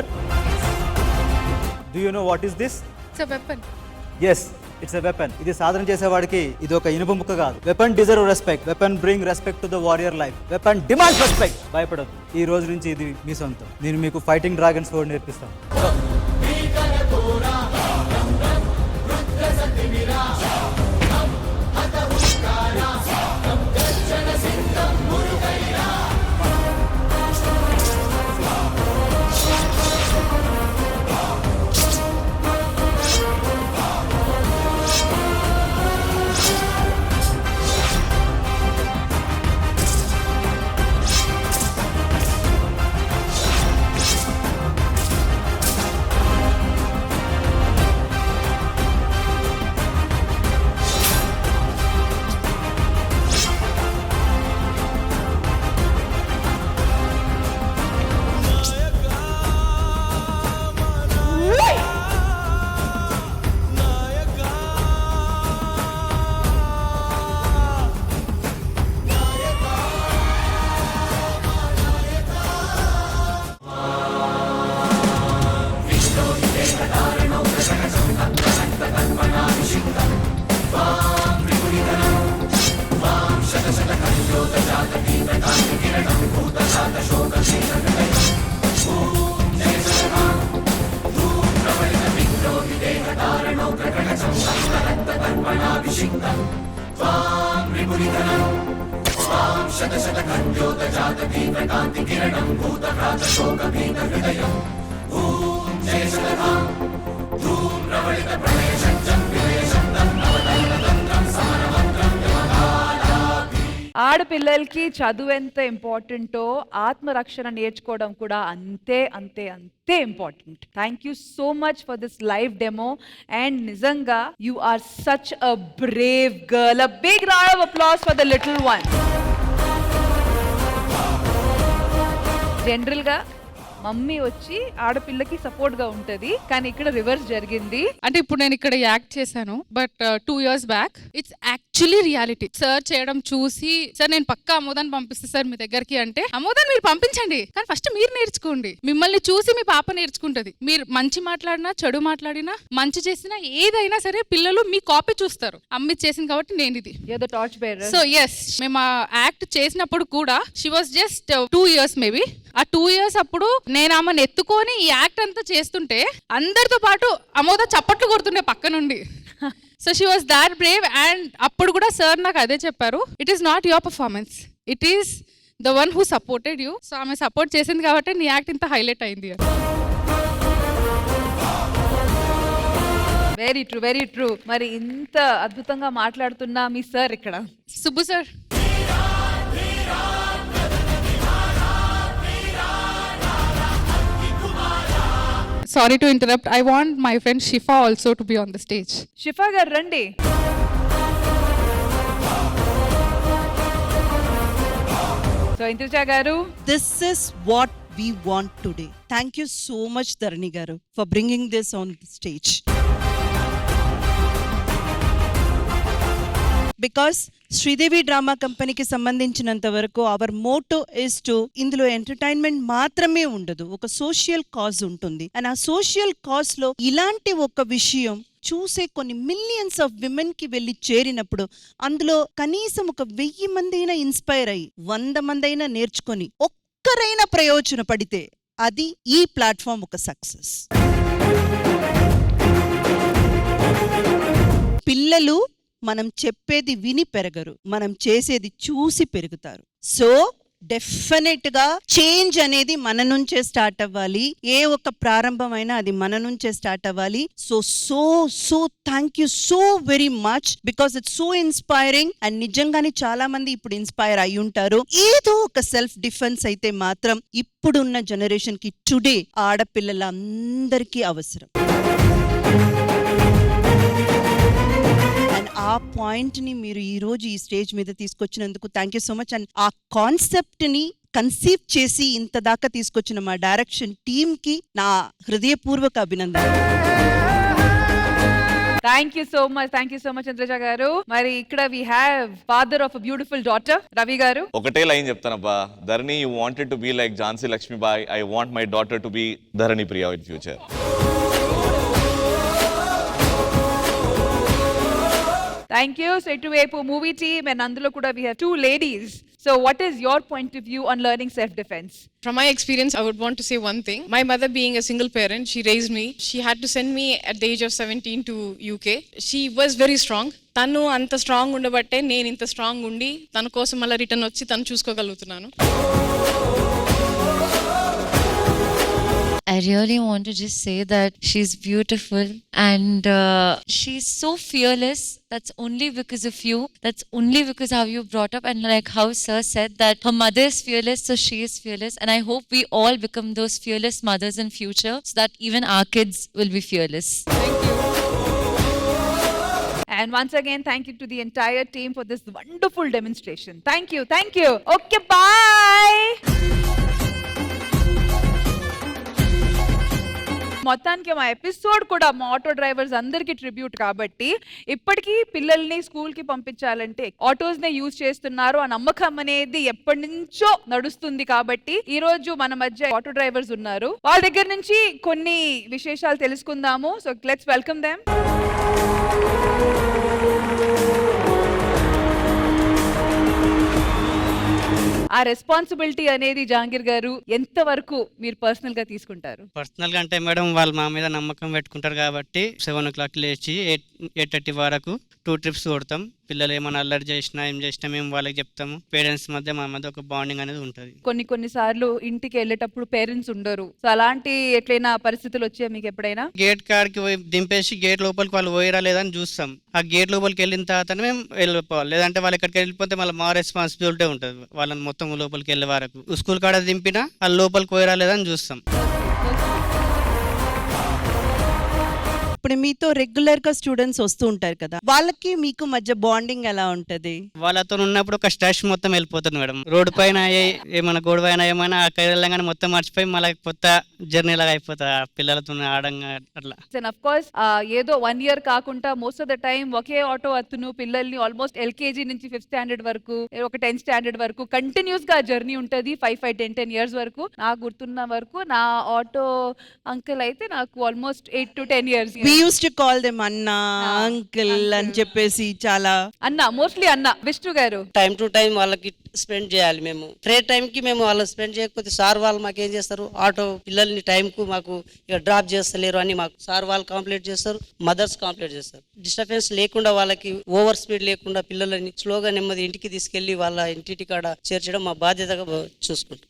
Do you know what is this? It's a weapon. Yes, it's a weapon. ఇది సాధన చేసేవాడికి ఇది ఒక ఇనుప ముక్క కాదు. Weapon deserve respect. Weapon bring respect to the warrior life. Weapon demands respect. భయపడదు. ఈ రోజు నుంచి ఇది మీ సొంతం. నేను మీకు ఫైటింగ్ డ్రాగన్ స్వోర్డ్ నేర్పిస్తాను. ఆడపిల్లలకి చదువు ఎంత ఇంపార్టెంటో ఆత్మరక్షణ నేర్చుకోవడం కూడా అంతే అంతే అంతే important. Thank you so much for this live demo and నిజంగా you are such a brave girl. A big round of applause for the little one. General గా మమ్మీ వచ్చి ఆడపిల్లకి సపోర్ట్ గా ఉంటది, కానీ ఇక్కడ రివర్స్ జరిగింది. అంటే ఇప్పుడు నేను ఇక్కడ యాక్ట్ చేశాను, but 2 years back it's actually reality. Sir చేయడం చూసి, సార్ నేను పక్కా అమోదాన్ని పంపిస్తా సార్ మీ దగ్గరికి అంటే, అమోదాన్ని మీరు పంపించండి కానీ ఫస్ట్ మీరు నేర్చుకోండి. మిమ్మల్ని చూసి మీ పాప నేర్చుకుంటది. మీరు మంచి మాట్లాడినా చెడు మాట్లాడినా మంచి చేసినా ఏదైనా సరే పిల్లలు మీ కాపీ చూస్తారు. అమ్మి చేసింది కాబట్టి నేను ఇది. సో ఎస్, మేము ఆ యాక్ట్ చేసినప్పుడు కూడా she was just 2 years maybe. ఆ 2 years అప్పుడు నేను ఆమెను ఎత్తుకొని ఈ యాక్ట్ అంతా చేస్తుంటే అందరితో పాటు అమోద చప్పట్లు కొడుతుండే పక్క నుండి. So she was that Brave. And అప్పుడు కూడా సార్ నాకు అదే చెప్పారు, it is not your performance, it is the one who supported you. So ఆమె సపోర్ట్ చేసింది కాబట్టి నీ యాక్ట్ ఇంత హైలైట్ అయింది. Very true, very true. మరి ఇంత అద్భుతంగా మాట్లాడుతున్నా మీ సార్ ఇక్కడ, Subbu sir. Sorry to interrupt. I want my friend Shifa also to be on the stage. షిఫా గారు రండి. సో ఇంద్రజ గారు, this is what we want today. Thank you so much Dharani garu for bringing this on the stage. Because Sridevi drama కంపెనీకి సంబంధించినంత వరకు our motto is to, ఇందులో entertainment మాత్రమే ఉండదు, ఒక సోషల్ కాజ్ ఉంటుంది. అండ్ ఆ సోషల్ కాజ్ లో ఇలాంటి ఒక విషయం చూసే కొన్ని మిలియన్స్ ఆఫ్ విమెన్ కి వెళ్ళి చేరినప్పుడు అందులో కనీసం ఒక 1000 మంది అయినా ఇన్స్పైర్ అయ్యి 100 మంది అయినా నేర్చుకొని ఒక్కరైనా ప్రయోజన పడితే అది ఈ ప్లాట్ఫామ్ ఒక సక్సెస్. పిల్లలు మనం చెప్పేది విని పెరగరు, మనం చేసేది చూసి పెరుగుతారు. సో డెఫినెట్ గా చేంజ్ అనేది మన నుంచే స్టార్ట్ అవ్వాలి. ఏ ఒక్క ప్రారంభమైనా అది మన నుంచే స్టార్ట్ అవ్వాలి. So so so thank you so very much because it's so inspiring. And నిజంగానే చాలా మంది ఇప్పుడు ఇన్స్పైర్ అయి ఉంటారు. ఏదో ఒక సెల్ఫ్ డిఫెన్స్ అయితే మాత్రం ఇప్పుడున్న జనరేషన్ కి టుడే ఆడపిల్లలందరికీ అవసరం. ఆ పాయింట్ ని మీరు ఈ రోజు ఈ స్టేజ్ మీద తీసుకొచ్చినందుకు thank you so much. And ఆ కాన్సెప్ట్ ని కన్సీవ్ చేసి ఇంత దాకా తీసుకొచ్చిన మా డైరెక్షన్ టీమ్ కి నా హృదయపూర్వక అభినందనలు. Thank you so much, thank you so much Indraja garu. మరి ఇక్కడ we have father of a beautiful daughter Ravi garu. ఒకటే లైన్ చెప్తానబ్బా, Dharani you wanted to be like Jhansi Lakshmibai, I want my daughter to be Dharani Priya in future. Thank you. So ఇటువైపు movie team and అందులో కూడా we have 2 ladies. So what is your point of view on learning self-defense? From my experience, I would want to say one thing. My mother being a single parent, she raised me. She had to send me at the age of 17 to UK. She was very strong. తను అంత strong ఉండబట్టే నేను ఇంత strong ఉండి తన కోసం మళ్ళీ return వచ్చి తను చూసుకోగలుగుతున్నాను. I really want to just say that she's beautiful and she's so fearless. That's only because of you. That's only because how you brought up, and like how sir said that her mother is fearless, so she is fearless. And I hope we all become those fearless mothers in future, so that even our kids will be fearless. Thank you. And once again, thank you to the entire team for this wonderful demonstration. Thank you, thank you. Okay, bye. మొత్తానికి మా episode కూడా మా auto drivers అందరికి tribute కాబట్టి ఇప్పటికీ పిల్లల్ని school కి పంపించాలంటే ఆటోస్ నే యూజ్ చేస్తున్నారు. ఆ నమ్మకం అనేది ఎప్పటి నుంచో నడుస్తుంది. కాబట్టి ఈ రోజు మన మధ్య ఆటో డ్రైవర్స్ ఉన్నారు. వాళ్ళ దగ్గర నుంచి కొన్ని విశేషాలు తెలుసుకుందాము. So let's welcome them. ఆ రెస్పాన్సిబిలిటీ అనేది జహాంగీర్ గారు ఎంత వరకు మీరు పర్సనల్ గా తీసుకుంటారు? పర్సనల్ గా అంటే మేడం వాళ్ళు మా మీద నమ్మకం పెట్టుకుంటారు కాబట్టి 7 o'clock లేచి 8:30 వరకు 2 trips కొడతాం. పిల్లలు ఏమైనా అల్లరి చేసినా ఏం చేసినా మేము వాళ్ళకి చెప్తాము. పేరెంట్స్ మధ్య మా మధ్య ఒక బాండింగ్ అనేది ఉంటుంది. కొన్ని సార్లు ఇంటికి వెళ్ళేటప్పుడు పేరెంట్స్ ఉండరు. సో అలాంటి ఎట్లైనా పరిస్థితులు వచ్చాయి మీకు ఎప్పుడైనా? గేట్ కాడికి పోయి దింపేసి గేట్ లోపలికి వాళ్ళు పోయిరా లేదని చూస్తాం. ఆ గేట్ లోపలికి వెళ్ళిన తర్వాత మేము వెళ్ళిపోవాలి. లేదంటే వాళ్ళు ఎక్కడికి వెళ్ళిపోతే మళ్ళీ మా రెస్పాన్సిబిలిటీ ఉంటుంది వాళ్ళని మొత్తం లోపలికి వెళ్ళే వరకు. స్కూల్ కాడ దింపినా వాళ్ళు లోపలికి పోయిరా లేదని చూస్తాం. ఇప్పుడు మీతో రెగ్యులర్ గా స్టూడెంట్స్ వస్తూ ఉంటారు కదా, వాళ్ళకి మీకు మధ్య బాండింగ్ ఎలా ఉంటది? వాళ్ళతో ఉన్నప్పుడు ఒక స్ట్రెస్ మొత్తం వెళ్ళిపోతుంది మేడం. రోడ్డు పైన ఏమైనా గొడవ అయినా ఏమైనా వెళ్ళగానే మొత్తం మర్చిపోయి మళ్ళీ కొత్త జర్నీ లాగా అయిపోతుంది ఆ పిల్లలతో ఆడంగా అట్లా. ఆఫ్ కోర్స్ ఏదో 1 year కాకుండా most of the time okay auto అతను పిల్లల్ని ఆల్మోస్ట్ LKG నుంచి 5th standard వరకు, ఒక 10th standard వరకు కంటిన్యూస్ గా జర్నీ ఉంటది. 5, 10 years వరకు. నాకు గుర్తున్న వరకు నా ఆటో అంకుల్ అయితే నాకు almost 8 to 10 years. We used to call them అన్న, అంకుల్ అని చెప్పేసి చాలా మోస్ట్లీ అన్న. విష్ణు గారు టైం టు టైం వాళ్ళకి స్పెండ్ చేయాలి. మేము ప్రే టైం కి మేము వాళ్ళకి స్పెండ్ చేయకపోతే సార్ వాళ్ళు మాకు ఏం చేస్తారు, ఆటో పిల్లల్ని టైం కు మాకు ఇక డ్రాప్ చేస్తలేరు అని మాకు సార్ వాళ్ళు కంప్లైంట్ చేస్తారు, మదర్స్ కంప్లైంట్ చేస్తారు. డిస్టర్బెన్స్ లేకుండా వాళ్ళకి ఓవర్ స్పీడ్ లేకుండా పిల్లలని స్లోగా నెమ్మది ఇంటికి తీసుకెళ్లి వాళ్ళ ఇంటి కాడ చేర్చడం మా బాధ్యతగా చూసుకుంటాం.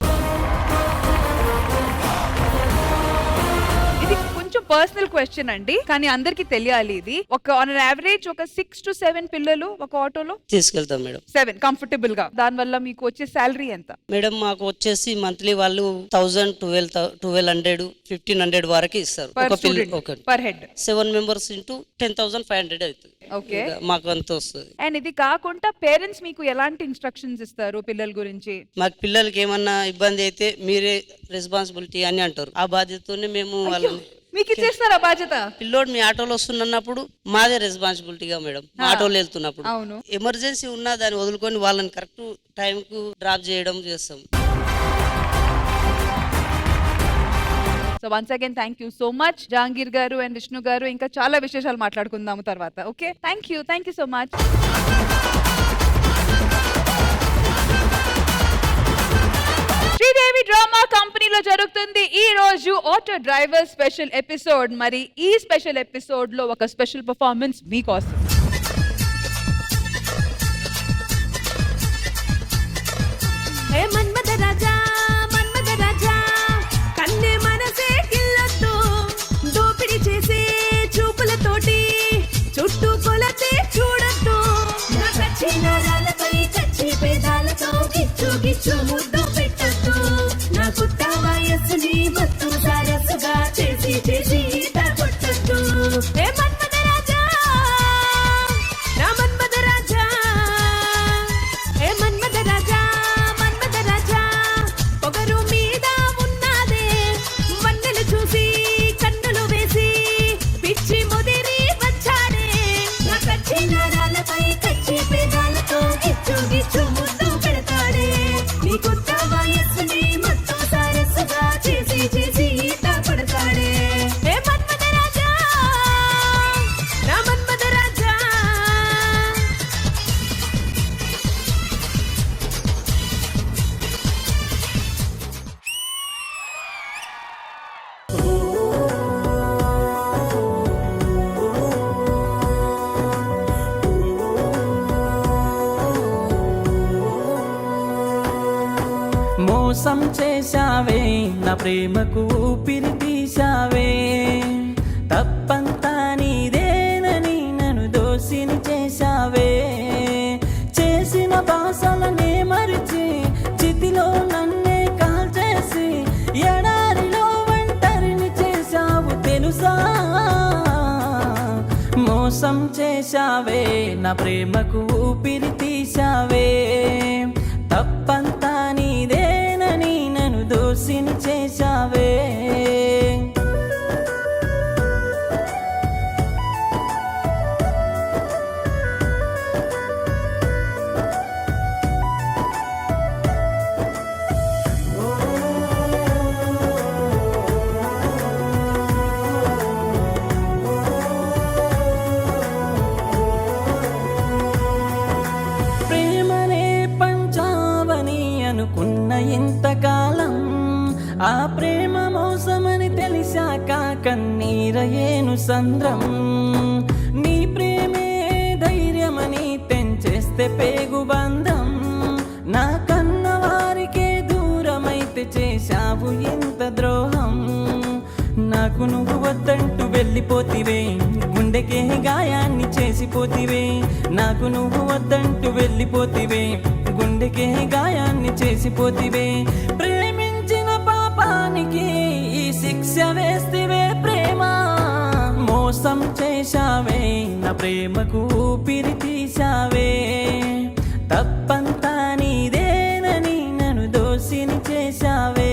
కొంచెం పర్సనల్ క్వశ్చన్ అండి, కానీ అందరికి తెలియాలి ఇది. ఆన్ యావరేజ్ ఒక 6 to 7 పిల్లలు ఒక ఆటోలో తీసుకెళ్తాం మేడం. 7 కంఫర్టబుల్ గా. దాని వల్ల మీకు వచ్చే సాలరీ ఎంత? మేడం మాకు వచ్చేసి మంత్లీ వాళ్ళు 1000, 1200, 1500 వరకు ఇస్తారు పర్ హెడ్. 7 members into 10,500 అవుతుంది. ఓకే, మాకు అంత వస్తుంది. అండ్ ఇది కాకుండా పేరెంట్స్ మీకు ఎలాంటి ఇన్స్ట్రక్షన్స్ ఇస్తారు పిల్లల గురించి? మాకు పిల్లలకి ఏమన్నా ఇబ్బంది అయితే మీరే రెస్పాన్సిబిలిటీ అని అంటారు. ఆ బాధ్యతతోనే మేము వాళ్ళని మీకు ఇచ్చేస్తారా బాధ్యత? పిల్లోడు మీ ఆటోలో వస్తున్నప్పుడు మాదే రెస్పాన్సిబిలిటీగా మేడం. ఆటోలో వెళ్తున్నప్పుడు ఎమర్జెన్సీ ఉన్నా దాన్ని వదులుకొని వాళ్ళని కరెక్ట్ టైం కు డ్రాప్ చేయడం చేస్తాం. So once again thank you so much Jahangir గారు అండ్ విష్ణు గారు. ఇంకా చాలా విశేషాలు మాట్లాడుకుందాము తర్వాత. Okay, thank you so much. Sridevi drama కంపెనీలో జరుగుతుంది ఈ రోజు ఆటో డ్రైవర్ స్పెషల్ ఎపిసోడ్. మరి ఈ స్పెషల్ ఎపిసోడ్ లో ఒక స్పెషల్ పర్ఫార్మెన్స్ మీకోసం. మన్మథ రాజా, మన్మథ రాజా, కన్నే మనసే కిల్లొద్దు, దోపిడి చేసే చూపులతోటి చుట్టూ కొలతే చూడొద్దు. నా కచ్చి నరాలపై కచ్చి పేదాలతో గిచ్చు గిచ్చు ముద్దు పెట్టొద్దు. నా కొత్త వయస్సుని మత్తు సరస్సుగా చేసి చేసి ఈత కొట్టొద్దు. మన్మథ రాజా, నా మన్మథ రాజా, మన్మథ రాజా, మన్మథ రాజా, పొగరు మీద ఉన్నదే వన్నెలు చూసి కన్నులు వేసి పిచ్చి ముదిరి వచ్చాడే. నా కచ్చి నరాలపై కచ్చి పేదాలతో గిచ్చు గిచ్చు ముద్దు పెడతాడే. నీ కొత్త వయస్సుని మత్తు సరస్సుగా చేసి చేసి ఈత కొడతాడే. మన్మథ రాజా, నా మన్మథ రాజా. మోసం చేశావే, నా ప్రేమకు ఊపిరి తీశావే, తప్పంతా నీదేనని నన్ను దోషిని చేశావే. చేసిన బాసలనే మరిచి చితిలో నన్నే కాల్చేసి ఎడారిలో ఒంటరిని చేశావు తెలుసా. మోసం చేశావే, నా ప్రేమకు ఊపిరి తీశావే, తప్పంతా నీదేనని నన్ను దోషిని చేశావే. అనుకున్న ఇంతకాలం ఆ ప్రేమ మోసమని తెలిసాక కన్నీరయేను సంద్రం. నీ ప్రేమే ధైర్యం చేస్తే పేగు బంధం, నా కన్న వారికే దూరమైతే చేశావు ఎంత ద్రోహం. నాకు నువ్వు వద్దంటూ వెళ్ళిపోతివే, గుండెకే గాయాన్ని చేసిపోతివే. నాకు నువ్వు వద్దంటూ వెళ్ళిపోతివే, గుండెకే గాయాన్ని చేసిపోతివే. ప్రేమించిన పాపానికి ఈ శిక్ష వేస్తివే ప్రేమ. మోసం చేశావే, నా ప్రేమకు ఊపిరి తీశావే. తప్పంతా నీదేనని నన్ను దోషిని చేశావే.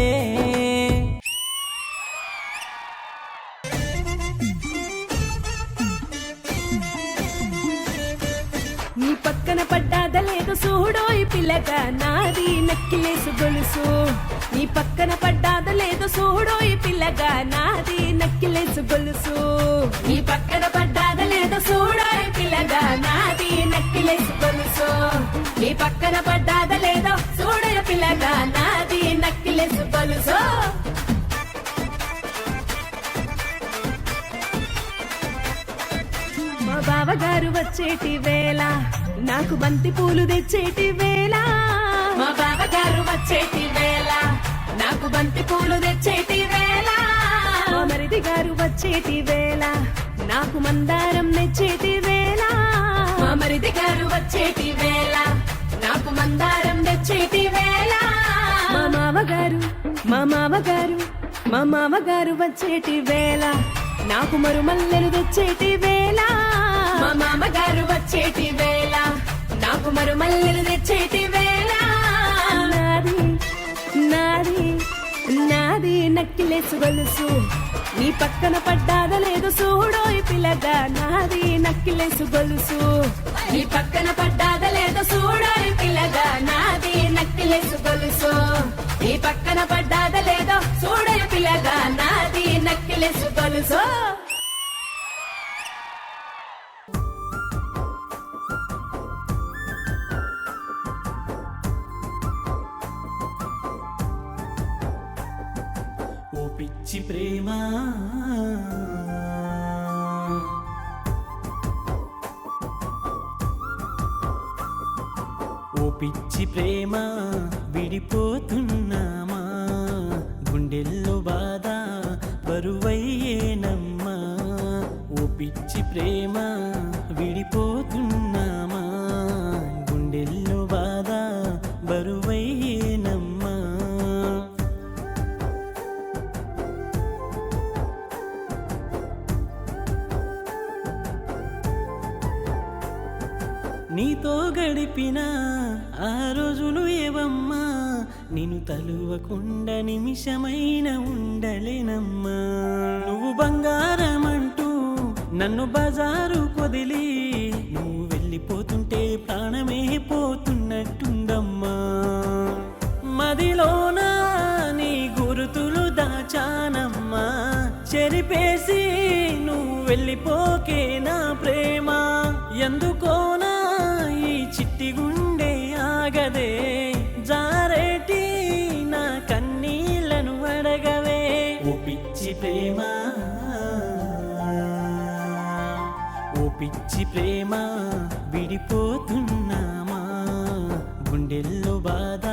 నీ పక్కన పడ్డాద లేదు చూడోయ్ పిల్లగా నాది నక్కిలేసు గొలుసు. నీ పక్కన పడ్డాద లేదు చూడోయ్ పిల్లగా నాది నక్కిలేసు గొలుసు. నీ పక్కన పడ్డాద లేదు చూడోయ్ పిల్లగా నాది నక్కిలేసు గొలుసు. నీ పక్కన పడ్డాద లేదో చూడోయ్ పిల్లగా నాది నక్కిలేసు గొలుసు. మా బావగారు వచ్చేటి వేళ నాకు బంతి పూలు తెచ్చేటి వేళ. మా బావగారు వచ్చేటి వేళ నాకు బంతి పూలు తెచ్చేటి వేళ. మా మరిది గారు వచ్చేటి వేళ నాకు మందారం తెచ్చేటి వేళ. మా మరిది గారు వచ్చేటి వేళ నాకు మందారం తెచ్చేటి వేళ. మా మామగారు మా మామగారు మా మామగారు వచ్చేటి వేళ నాకు మరుమల్లెలు తెచ్చేటి వేళ. మా మామగారు వచ్చేటి వేళ నాకు మరుమల్లెలు తెచ్చేటి వేళ. నాది నాది నాది నక్కిలేసు గొలుసు. నీ పక్కన పడ్డాద లేదు చూడోయ్ పిల్లగా నాది నక్కిలేసు గొలుసు. నీ పక్కన పడ్డాద లేదు చూడోయ్ పిల్లగా నాది నక్కిలేసు గొలుసు. నీ పక్కన పడ్డాద లేదో చూడోయ్ పిల్లగా నాది నక్కిలేసు గొలుసు. ఓ పిచ్చి ప్రేమ, ఓ పిచ్చి ప్రేమ, విడిపోతున్నామా గుండెల్లో బాధ బరువయ్యేనమ్మా. ఓ పిచ్చి ప్రేమ, విడిపోతున్నామా గుండెల్లో బాధ బరువయ్యేనమ్మా. నీతో గడిపిన ఆ రోజులు ఏవమ్మా, నిన్ను తలువకుండా నిమిషమైన ఉండలేనమ్మా. నువ్వు బంగారమంటూ నన్ను బజారు కొదిలి నువ్వు వెళ్ళిపోతుంటే ప్రాణమే పోతున్నట్టుందమ్మా. మదిలోన నీ గురుతులు దాచానమ్మా, చెరిపేసి నువ్వు వెళ్ళిపోకే నా ప్రేమ. ఎందుకోనా ఈ చిట్టి గుండె ఆగదే, జారేటి నా కన్నీళ్లను అడగవే. ఓ పిచ్చి ప్రేమ, ఓ పిచ్చి ప్రేమ, విడిపోతున్నామా గుండెల్లో బాధ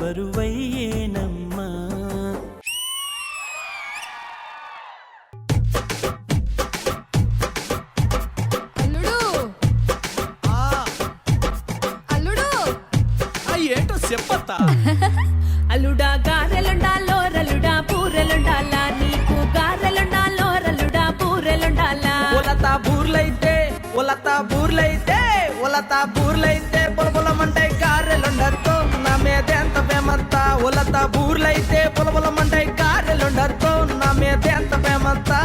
బరువయ్యేనమ్మా. ఏంటో చెప్పత్తా. అల్లుడా గారెలుండాలో రల్లుడా పూరెలుండాలా, నీకు గారెలుండాలో రల్లుడా పూరెలుండాలా. ఒలతా బూర్లైతే ఒలతా బూర్లైతే ఒలతా బూర్లైతే పొలపొలమంటాయి గారెలుండర్తో నా మీద ఎంత ప్రేమంతా. ఒలతా బూర్లైతే పొలపొలమంటాయి గారెలుండర్తో నా మీద ఎంత ప్రేమంతా.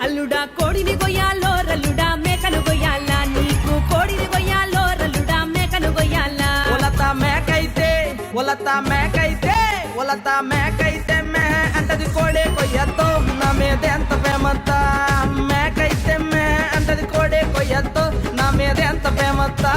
అల్లుడా కోడిని గొయ్యాలో రల్లుడా మేకను గొయ్యాలా, నీకు కోడిని గొయ్యాలో రల్లుడా మేకను గొయ్యాలా. ఒలతా మేకైతే ఒలతా మేకైతే ఒలతా మేకైతే మే అంటది కోడే కొయ్యతో నా మీద ఎంత ప్రేమంతా. మేకైతే మే అంటది కోడే కొయ్యతో నా మీద ఎంత ప్రేమంతా.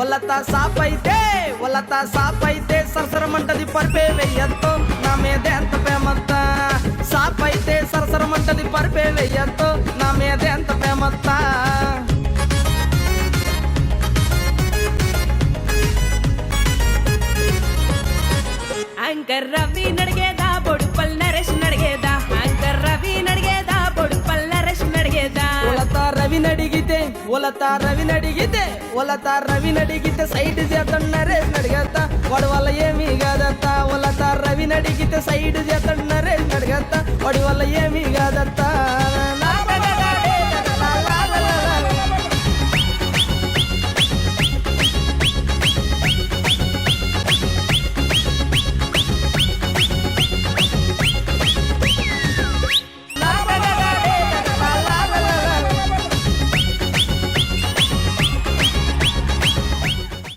ఒలత సాపైతే సరసరమంటది పరిపే వెయ్యత్తో నా మీద ఎంత ప్రేమత్త సాపైతే సరసరమంటది పరిపే వెయ్యత్తో నా మీద ఎంత ప్రేమత్త యాంకర్ రవి నడిగేదా బొడుపల్ నరేష్ నడిగేదా యాంకర్ రవి నడిగేదా బొడుపల్ నరేష్ నడిగేదా ఒలత రవి నడిగితే సైడ్ చేద్దాం నరేష్ నడిగేద్దా వాడి వల్ల ఏమీ కాదత్తా ఒలత రవి నడిగితే సైడ్ చేద్దాం నరేష్ నడిగేద్దా వాడి వల్ల ఏమీ కాదత్తా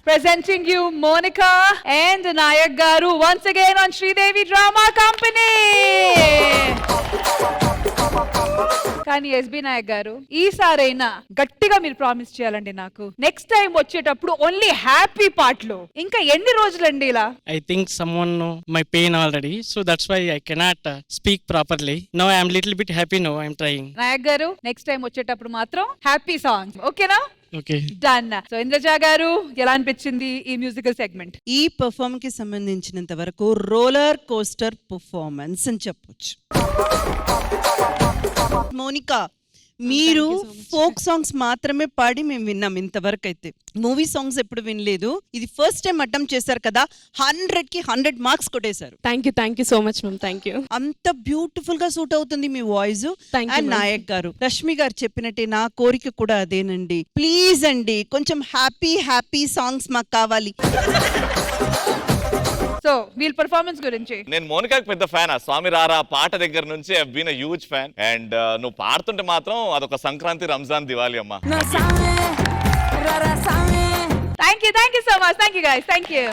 Presenting you Monica and Nayak Garu once again on Sridevi Drama Company. కానీ ఎస్బి నాయక్ గారు ఈసారైనా గట్టిగా మీరు ప్రామిస్ చేయాలండి నాకు నెక్స్ట్ టైం వచ్చేటప్పుడు ఓన్లీ హ్యాపీ పాటలు ఇంకా ఎన్ని రోజులండి ఇలా I think someone know my pain already, so that's why I cannot speak properly. Now I am little bit happy now. I am trying. Naik గారు నెక్స్ట్ టైం వచ్చేటప్పుడు మాత్రం హ్యాపీ సాంగ్స్ ఓకేనా Okay. Done. So Indraja గారు ఎలా అనిపించింది ఈ musical segment? ఈ perform కి సంబంధించినంత వరకు రోలర్ కోస్టర్ పర్ఫార్మెన్స్ అని చెప్పొచ్చు. మోనికా, మీరు ఫోక్ సాంగ్స్ మాత్రమే పాడి మేము విన్నాం ఇంతవరకు అయితే. మూవీ సాంగ్స్ ఎప్పుడు వినలేదు. ఇది ఫస్ట్ టైం అటెంప్ట్ చేశారు కదా, 100కి 100 మార్క్స్ కొట్టేశారు. Thank you so much ma'am. Thank you. అంత బ్యూటిఫుల్ గా సూట్ అవుతుంది మీ voice. Thank you, and ma'am. Nayak garu, Rashmi గారు చెప్పినట్టే నా కోరిక కూడా అదేనండి. ప్లీజ్ అండి, కొంచెం హ్యాపీ సాంగ్స్ మాకు కావాలి. సో వీళ్ళ పర్ఫార్మెన్స్ గురించి నేను మోనికాకి పెద్ద ఫ్యాన్. స్వామి రారా పాట దగ్గర నుంచి I been huge fan. And నువ్వు పాడుతుంటే మాత్రం అదొక సంక్రాంతి, రంజాన్, దివాళీ అమ్మా. Thank you so much. Thank you guys. Thank you.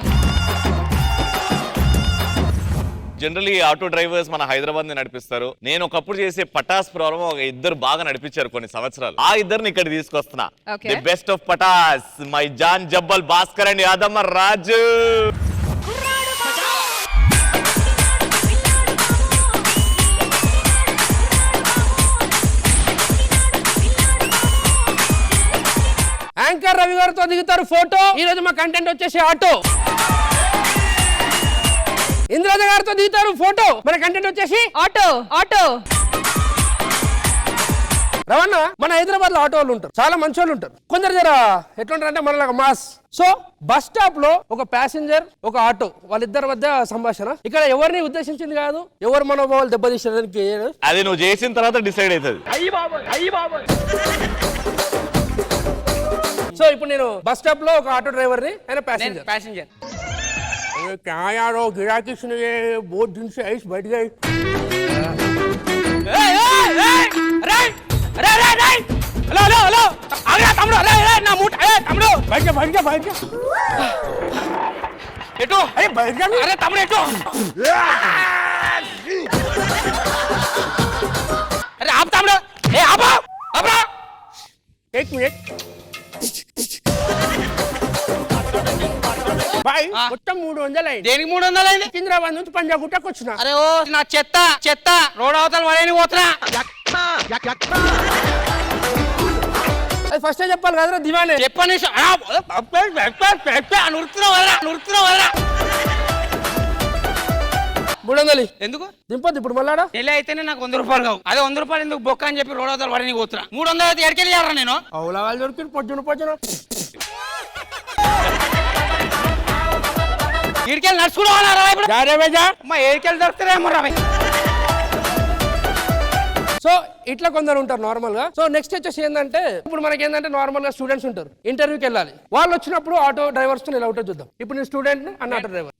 Generally auto drivers మన హైదరాబాద్ ని నడిపిస్తారు. నేను ఒకప్పుడు చేసే పటాస్ ప్రోగ్రామ్ ఒక ఇద్దరు బాగా నడిపించారు కొన్ని సంవత్సరాలు. ఆ ఇద్దరిని ఇక్కడ తీసుకొస్తున్నా. Okay. The best of Patas, my జాన్ జబ్బల్ భాస్కర్ అండ్ యాదమ్మ రాజు. యాంకర్ రవి గారితో దిగుతారు ఫోటో. ఈ రోజు మా కంటెంట్ వచ్చేసి ఆటో. ఇంద్రజ గారితో దిగుతారు ఫోటో. మన కంటెంట్ వచ్చేసి ఆటో. రవణ, మన హైదరాబాద్ లో ఆటో వాళ్ళు ఉంటారు, చాలా మంచి వాళ్ళు ఉంటారు. కొందరు జర ఎట్లుంటారు అంటే మనలాగా మాస్. సో బస్ స్టాప్ లో ఒక ప్యాసింజర్, ఒక ఆటో, వాళ్ళిద్దరి మధ్య సంభాషణ. ఇక్కడ ఎవరిని ఉద్దేశించింది కాదు, ఎవరు మనోభావాలు దెబ్బతీసడానికి. అది నువ్వు చేసిన తర్వాత డిసైడ్ అవుతుంది. సో ఇప్పుడు నేను బస్ స్టాప్ లో ఒక ఆటో డ్రైవర్ ని, ఆయన ప్యాసింజర్. क्या यार वो गिराकी सुन के बहुत दिन से ऐश बैठ गई. हेलो आगे तमड़ो. अरे ना मूठ. तमड़ो बैठ जा. एटो अरे बैठ जा. अरे तमड़ो एटो. अरे आप तमड़ो. ए आप एक मिनट బాయ్. మొత్తం 300 అయింది. దేనికి 300 అయింది? సికింద్రాబాద్ నుంచి పంజాగుట్టకు వచ్చిన. అరే ఓ నా చెత్త రోడ్ అవతల వడేని పోతున్నా. అది ఫస్ట్ చెప్పాలి కదరా దివానే. చెప్పని నురుతున్నావు 300 ఎందుకు దింపొద్దు ఇప్పుడు మళ్ళాడా. నెల అయితేనే నాకు 100 రూపాయలు కావు. అదే 100 రూపాయలు ఎందుకు బొక్క అని చెప్పి రోడ్ అవతల వడేని పోతున్నా. 300 అయితే ఎడకెళ్ళారా నేను. అవులా వాళ్ళు దొరికి పొద్దున ఏడికెళ్ళి నడుచుకున్నా. మా ఏడికెళ్ళి దొరుకుతారేమో రా. సో ఇట్లా కొందరు ఉంటారు నార్మల్ గా. సో నెక్స్ట్ వచ్చేసి ఏంటంటే, ఇప్పుడు మనకి ఏంటంటే నార్మల్ గా స్టూడెంట్స్ ఉంటారు, ఇంటర్వ్యూకి వెళ్ళాలి. వాళ్ళు వచ్చినప్పుడు ఆటో డ్రైవర్స్ తో ఎలా ఉంటుందో చూద్దాం. ఇప్పుడు నేను స్టూడెంట్ అన్న ఆటో డ్రైవర్.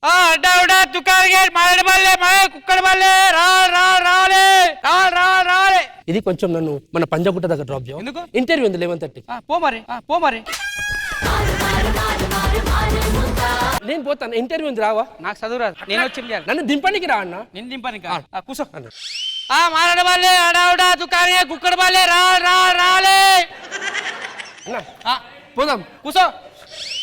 ఇది కొంచెం నన్ను మన పంజాగుట్ట దగ్గర డ్రాప్ చేయాలి. ఇంటర్వ్యూ ఉంది 11:30. పో మరి నేను పోతాను. ఇంటర్వ్యూ ఉంది, రావా? నాకు చదువు రాదు, నేను వచ్చి నన్ను దింపడానికి రా అన్న. నేను దింపడానికి కూర్చో అన్న. మాట్లాడవాళ్ళే అడావుడా దుకాణే కుక్కడ వాళ్ళే రాలే అన్న. పోదాం, కూర్చో.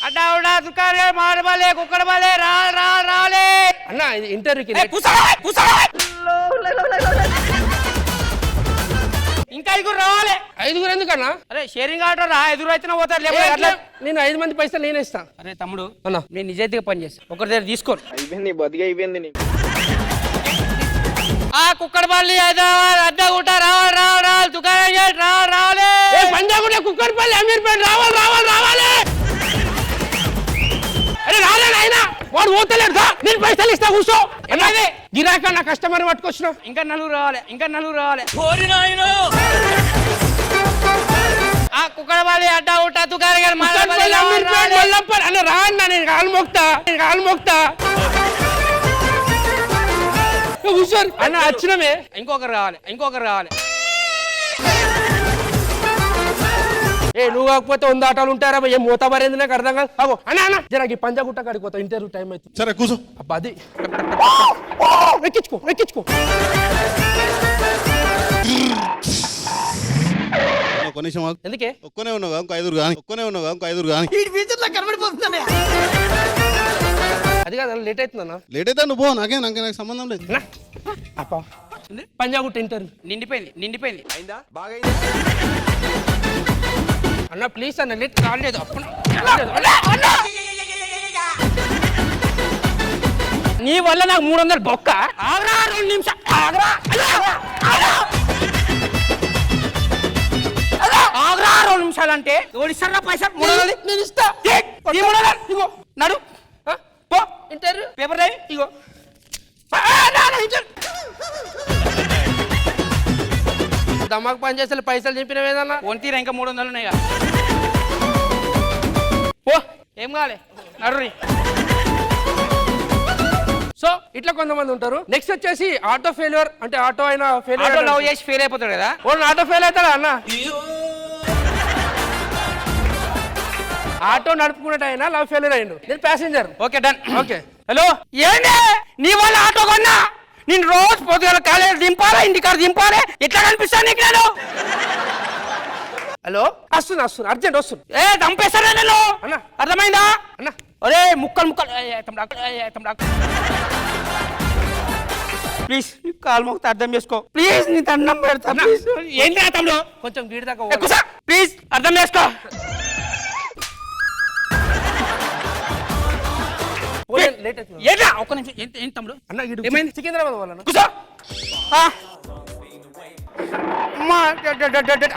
అడ్డా ఉడా దుకారే మారబాలే కుక్కడబాలే రాలే అన్న ఇది ఇంటర్వ్యూకి ఇంకా 5 రావాలి. 5 ఎందుకన్నా? అరే షేరింగ్ ఆర్డర్ రా, 5 అయితే పోతారు. లేకపోతే నేను 5 మంది పైసలు నేనే ఇస్తాను. అరే తమ్ముడు అన్న నేను నిజాయితీగా పని చేస్తాను, ఒకరి దగ్గర తీసుకోను. అయిపోయింది బతిగా అయిపోయింది. ఆ కుక్కడపల్లి అడ్డగుట్ట రావాలి దుకాణం రావాలి. పంజాగుట్ట కుక్కడపల్లి అమీర్పేట రావాలి. అరే రాలేదు ఆయన, వాడు పోతలేడు. నేను పైసలు ఇస్తా, కూర్చో. ఎలాగే గిరాక నా కస్టమర్ పట్టుకొచ్చిన. ఇంకా 4 రావాలి. ఆ కుక్కడపల్లి అడ్డగుట్ట దుకాణం అన్న రా అన్న, నేను కాలు మోక్తా. కూర్చోరు అన్న, వచ్చినమే. ఇంకొకరు రావాలి. నువ్వు కాకపోతే 100 ఆటోలు ఉంటారా? ఏం మూతబరేంది నాకు అర్థం కాదు. అగో అన్న జరగి పంజాగుట్ట కాడికి పోతావు, ఇంటర్వ్యూ టైం అవుతుంది. సరే కూర్చో. అబ్బా అది ఎక్కించుకో. ఎందుకే ఒక్కనే ఉన్నావు ఇంకో 5 కానీ అది కాదు, లేట్ అవుతుందన్న. లేట్ అయితే నువ్వు నాకు సంబంధం లేదు. పంజాగుట్ట ఇంటర్వ్యూ నిండిపోయింది. అయిందా? బాగా అన్న ప్లీజ్ అన్న, లేట్ రాలేదు. నీ వల్ల నాకు 300 బొక్క. ఆగరా 2 నిమిషాలు. ఆగరా 2 నిమిషాలు అంటే ఓడిస్తారా పైసా? 300 నేను ఇస్తా. ఇగో నడు పో, ఇంటర్వ్యూ పేపర్ రాయి. ఇగో దమాకు పని చేస్తే పైసలు చెప్పినవి ఏదన్నా ఒంతీరా, ఇంకా 300 ఉన్నాయి. ఓ ఏం కావాలి నడురి. సో ఇట్లా కొంతమంది ఉంటారు. నెక్స్ట్ వచ్చేసి ఆటో ఫెయిల్యూర్. అంటే ఆటో అయినా లవ్ చేసి ఫెయిల్ అయిపోతాడు కదా, ఆటో ఫెయిల్ అవుతాడా అన్న? ఆటో నడుపుకున్నట్టు అయినా లవ్ ఫెయిల్యూర్ అయ్యిండు. నేను passenger. Okay done. Okay hello, ఏంటి నీ వల్ల ఆటో కొన్నా? నేను రోజు పొద్దుగల కాలేజ్ దింపాలా, ఇంటికాడ దింపాలి. ఎట్లా కనిపిస్తాను నీకు నేను? హలో వస్తున్నా అర్జెంట్ వస్తుంది. చంపేస్తారా నేను అన్న, అర్థమైందా అన్న? అరే ముక్కలు ప్లీజ్ కాలు మొక్కితే అర్థం చేసుకో ప్లీజ్. నీ దండం పెడతా ఏంటి తమ్ముడు, కొంచెం వీడి దాకా ప్లీజ్ అర్థం చేసుకో. ఏంటా ఒక్క నిమిషం. ఏంటి తమ్ముడు అన్న ఏమైంది? సికింద్రాబాద్ వాళ్ళ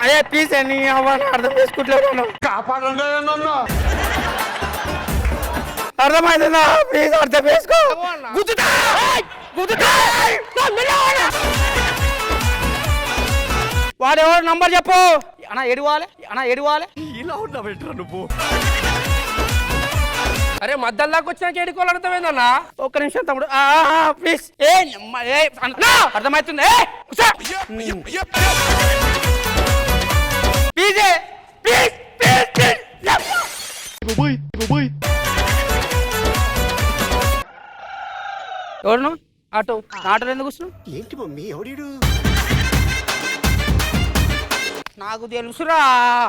అదే ప్లీజ్ అని అర్థం చేసుకుంటలేదు. కాపాడండి, అర్థమైందా? ప్లీజ్ అర్థం చేసుకో. వాడు ఎవరు నంబర్ చెప్పు అన్న. ఎడువాలి ఇలా ఉన్నా బెటర్ నువ్వు. అరే మధ్యలో దాకా వచ్చినాక ఏడుకోవాలి అర్థమైందన్నా. ఒక్క నిమిషం తమ్ముడు ప్లీజ్. అర్థమవుతుంది. ఎవరు ఆటోలో ఎందుకు కూర్చున్నావు? ఏంటి మమ్మీ ఎవడు? నాకు తెలుసురా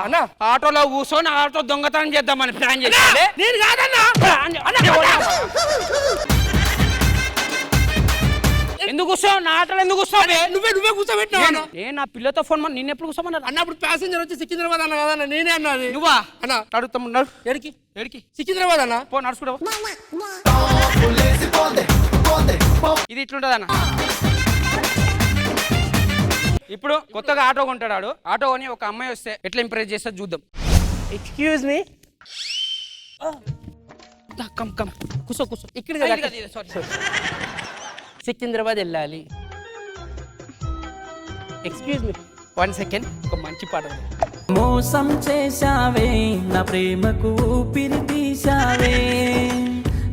అన్న, ఆటోలో కూర్చొని ఆటో దొంగతనం చేద్దామని ప్లాన్ చేసి. నేను కాదన్నా. ఎందుకు కూర్చోవు నా ఆటోలో? ఎందుకు కూర్చోవు? నువ్వే కూర్చోబెట్టినా. నేను నా పిల్లతో ఫోన్ నిన్న ఎప్పుడు కూర్చోమన్నా? అన్నప్పుడు ప్యాసింజర్ వచ్చి సికింద్రాబాద్ అన్న కదన్నా, నేనే అన్నది. నువ్వా అన్న? అడుగుతాము నడు. ఎడికి సికింద్రాబాద్ అన్న. పో నడుచుకుంటావు. ఇది ఇట్లుంటది అన్న. ఇప్పుడు కొత్తగా ఆటో కొంటాడు. ఆటో కొని ఒక అమ్మాయి వస్తే ఎట్లా ఇంప్రెస్ చేస్తా చూద్దాం. Excuse me. కూర్చో ఇక్కడ. సికింద్రాబాద్ వెళ్ళాలి. Excuse me 1 second. ఒక మంచి పాట. మోసం చేశావే నా ప్రేమకు ఊపిరి తీశావే,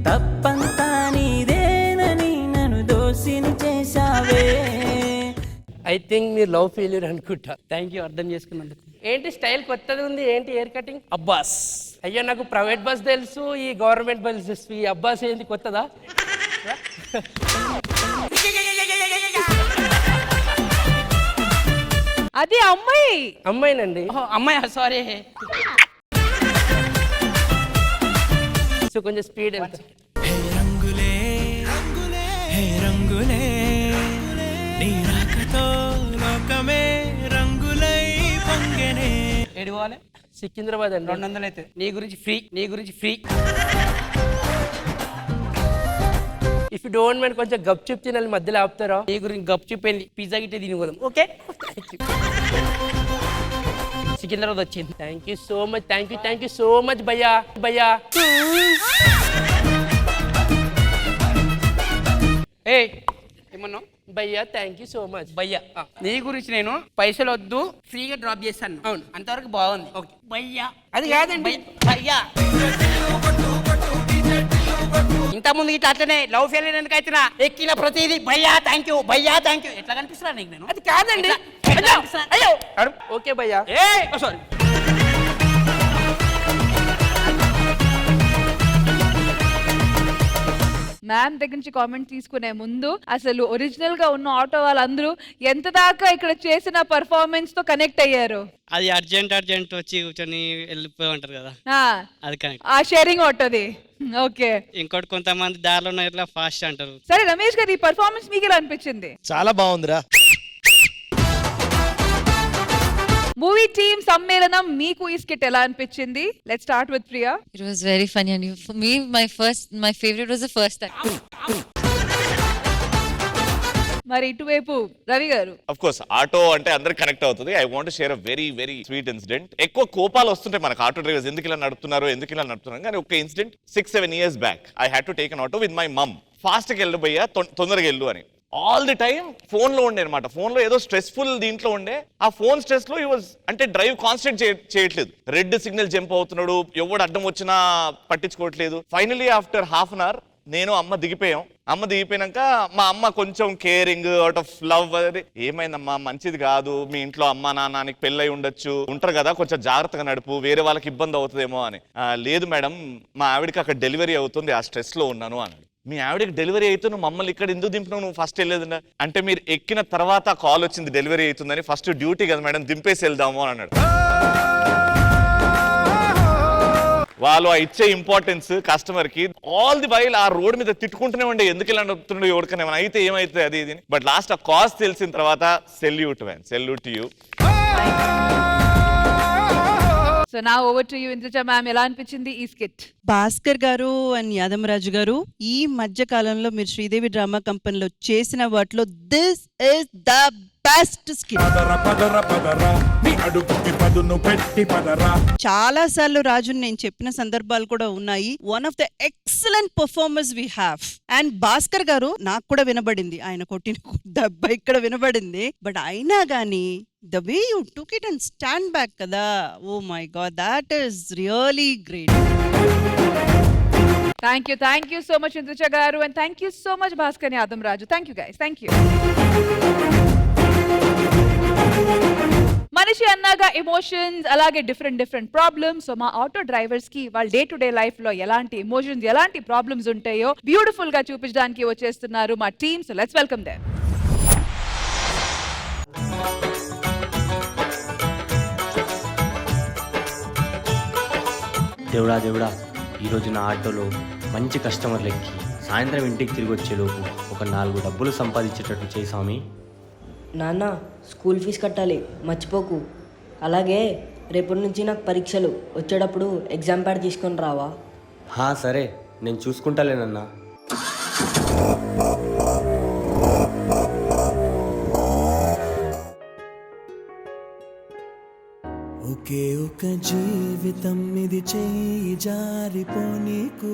తప్పంతా నీదేనని నన్ను దోషిని చేశావే. ఐ థింక్ మీరు లవ్ ఫెయిల్యూర్ అనుకుంటా. థ్యాంక్ యూ అర్థం చేసుకున్నందుకు. ఏంటి స్టైల్ కొత్తది ఉంది, ఏంటి హెయిర్ కటింగ్? అబ్బాస్. అయ్యా నాకు ప్రైవేట్ బస్ తెలుసు, ఈ గవర్నమెంట్ బస్ తెలుసు, ఈ అబ్బాస్ ఏంటి కొత్తదా? అది అమ్మాయినండి. అమ్మాయి సారీ. సో కొంచెం స్పీడ్ రంగులే రంగులే హే రంగులే నీ రాకతో లోకమే రంగులై పొంగెనే. ఏడు పోవాలి సికింద్రాబాద్ అండి 200 అయితే నీ గురించి free if you don't mind కొంచెం గప్ చూప్ తినాలి మధ్యలో ఆపుతారా నీ గురించి గప్ చూప్ వెళ్ళి పిజ్జా గిట్టే తిని పోదాం ఓకే సికింద్రాబాద్ వచ్చింది థ్యాంక్ యూ సో మచ్ భయ్యా ఏ ఏమన్నా భయ్యా థ్యాంక్ యూ సో మచ్ భయ్యా నీ గురించి నేను పైసలు వద్దు ఫ్రీగా డ్రాప్ చేస్తాను అవును అంతవరకు బాగుంది ఓకే భయ్యా అది కాదండి భయ్యా ఇంత ముందు ఇట్లా అట్లనే లవ్ ఫెయిల్ అయినందుకు అయితేనా ఎక్కిన ప్రతిదీ భయ్యా థ్యాంక్ యూ ఎట్లా కనిపిస్తున్నా నీకు నేను అది కాదండి అయ్యో ఓకే భయ్యా సారీ మ్యామ్ దగ్గర నుంచి కామెంట్ తీసుకునే ముందు అసలు ఒరిజినల్ గా ఉన్న ఆటో వాళ్ళందరూ ఎంత దాకా ఇక్కడ చేసిన పర్ఫార్మెన్స్ తో కనెక్ట్ అయ్యారు అది అర్జెంట్ వచ్చి కూర్చొని వెళ్ళిపోయి ఉంటారు కదా అది కనెక్ట్ ఆ షేరింగ్ ఆటోది ఓకే ఇంకోటి కొంతమంది దారిలో ఉన్న ఇట్లా ఫాస్ట్ అంటారు. సరే రమేష్ గారు ఈ పర్ఫార్మెన్స్ మీకు ఎలా అనిపించింది? చాలా బాగుందిరా. మూవీ టీమ్ సమ్మేళనం మీకు ఈ స్కిట్ ఎలా అనిపించింది? Let's start with Priya. It was very funny and for me my favorite was the first time. మరి ఇటువైపు రవి గారు. అఫ్ కోర్స్ ఆటో అంటే అందరికి కనెక్ట్ అవుతుంది. I want share a very very sweet incident. ఎక్కువ కోపాలు వస్తుంటాయి మనకు ఆటో డ్రైవర్స్ ఎందుకు ఇలా నడుపుతున్నారు కానీ ఒక incident 6-7 years back I had to take an auto with my mom. Fast గా వెళ్ళు భయ్యా తొందరగా వెళ్ళు అని ఆల్ ది టైమ్ ఫోన్ లో ఉండే అనమాట. ఫోన్ లో ఏదో స్ట్రెస్ఫుల్ దీంట్లో ఉండే. ఆ ఫోన్ స్ట్రెస్ లో అంటే డ్రైవ్ కాన్సన్ట్రేట్ చేయట్లేదు. రెడ్ సిగ్నల్ జంప్ అవుతున్నాడు, ఎవడు అడ్డం వచ్చినా పట్టించుకోవట్లేదు. Finally after half an hour నేను అమ్మ దిగిపోయాం. అమ్మ దిగిపోయినాక మా అమ్మ కొంచెం కేరింగ్ అవుట్ ఆఫ్ లవ్ ఏమైందమ్మా మంచిది కాదు, మీ ఇంట్లో అమ్మ నాన్నకి పెళ్ళై ఉండొచ్చు ఉంటారు కదా, కొంచెం జాగ్రత్తగా నడుపు, వేరే వాళ్ళకి ఇబ్బంది అవుతుందేమో అని. లేదు మేడం మా ఆవిడకి అక్కడ డెలివరీ అవుతుంది, ఆ స్ట్రెస్ లో ఉన్నాను అన్నాడు. మీ ఆవిడకి డెలివరీ అయితే నువ్వు మమ్మల్ని ఇక్కడ ఎందుకు దింపినావు, నువ్వు ఫస్ట్ వెళ్ళేది అంటే మీరు ఎక్కిన తర్వాత కాల్ వచ్చింది డెలివరీ అవుతుందని, ఫస్ట్ డ్యూటీ కదా మేడం దింపేసి వెళ్దాము అని అన్నాడు. వాళ్ళు ఇచ్చే ఇంపార్టెన్స్ కస్టమర్ కి ఆల్ ది వైల్ ఆ రోడ్ మీద తిట్టుకుంటూనే ఉండే ఎందుకు ఇలా నడుపుతున్నాడు ఎవరికైనా ఏమైనా అయితే ఏమైతే అది ఇది. బట్ లాస్ట్ ఆ కాజ్ తెలిసిన తర్వాత salute to you. So now over to you Indraja ma'am, ఎలా అనిపించింది ఈ స్కిట్? భాస్కర్ గారు అండ్ యాదమరాజు గారు, ఈ మధ్య కాలంలో మీరు శ్రీదేవి డ్రామా కంపెనీలో చేసిన వాటిలో this is the best skit. చాలా సార్లు రాజు నేను చెప్పిన సందర్భాలు కూడా ఉన్నాయి. One of the excellent performers we have. And Bhaskar గారు నాకు కూడా వినబడింది, ఆయన కొట్టిన దెబ్బ ఇక్కడ వినబడింది. బట్ అయినా గానీ the way you took it and stand back kada, oh my god, that is really great. Thank you so much Indrucha garu, and thank you so much Bhaskar and Adam Raju. Thank you guys, thank you. మనిషి అన్నాగా emotions, అలాగే different problems. So మా auto drivers కి వాళ్ళ day to day life లో ఎలాంటి emotions, ఎలాంటి problems ఉంటాయో beautiful గా చూపించడానికి వచ్చేస్తున్నారు మా team. So let's welcome them. దేవుడా ఈరోజు నా ఆటోలో మంచి కస్టమర్లు ఎక్కి సాయంత్రం ఇంటికి తిరిగి వచ్చేలోపు ఒక 4 డబ్బులు సంపాదించేటట్టు చేయి స్వామి. నాన్న స్కూల్ ఫీజు కట్టాలి మర్చిపోకు. అలాగే రేపటి నుంచి నాకు పరీక్షలు, వచ్చేటప్పుడు ఎగ్జామ్ ప్యాడ్ తీసుకొని రావా? సరే నేను చూసుకుంటాలేనన్నా. ఒకే ఒక జీవితం ఇది, చేయి జారిపోనీకు,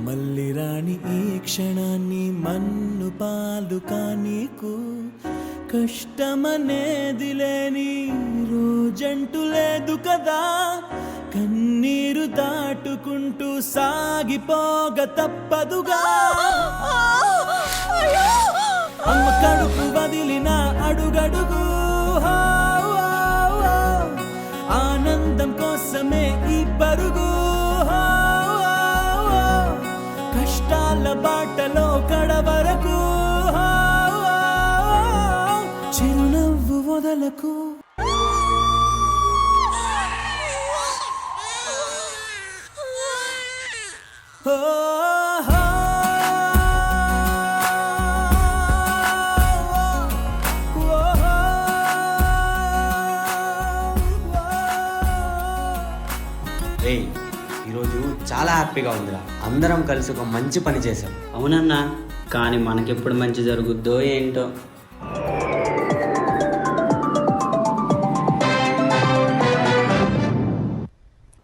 మళ్ళీ రాణి ఈ క్షణాన్ని మన్ను పాలు కానీకు. కష్టమనేది లేని రోజంటూ లేదు కదా, కన్నీరు దాటుకుంటూ సాగిపోగ తప్పదుగా. అమ్మ కడుపు వదిలిన అడుగడుగు ఆనందం కోసమే ఈ పరుగు. కష్టాల బాటలో కడవరకు చిరునవ్వు వదలకు. రేయ్, ఈరోజు చాలా హ్యాపీగా ఉందిరా. అందరం కలిసి ఒక మంచి పని చేశాం. అవునన్నా, కానీ మనకెప్పుడు మంచి జరుగుద్దో ఏంటో.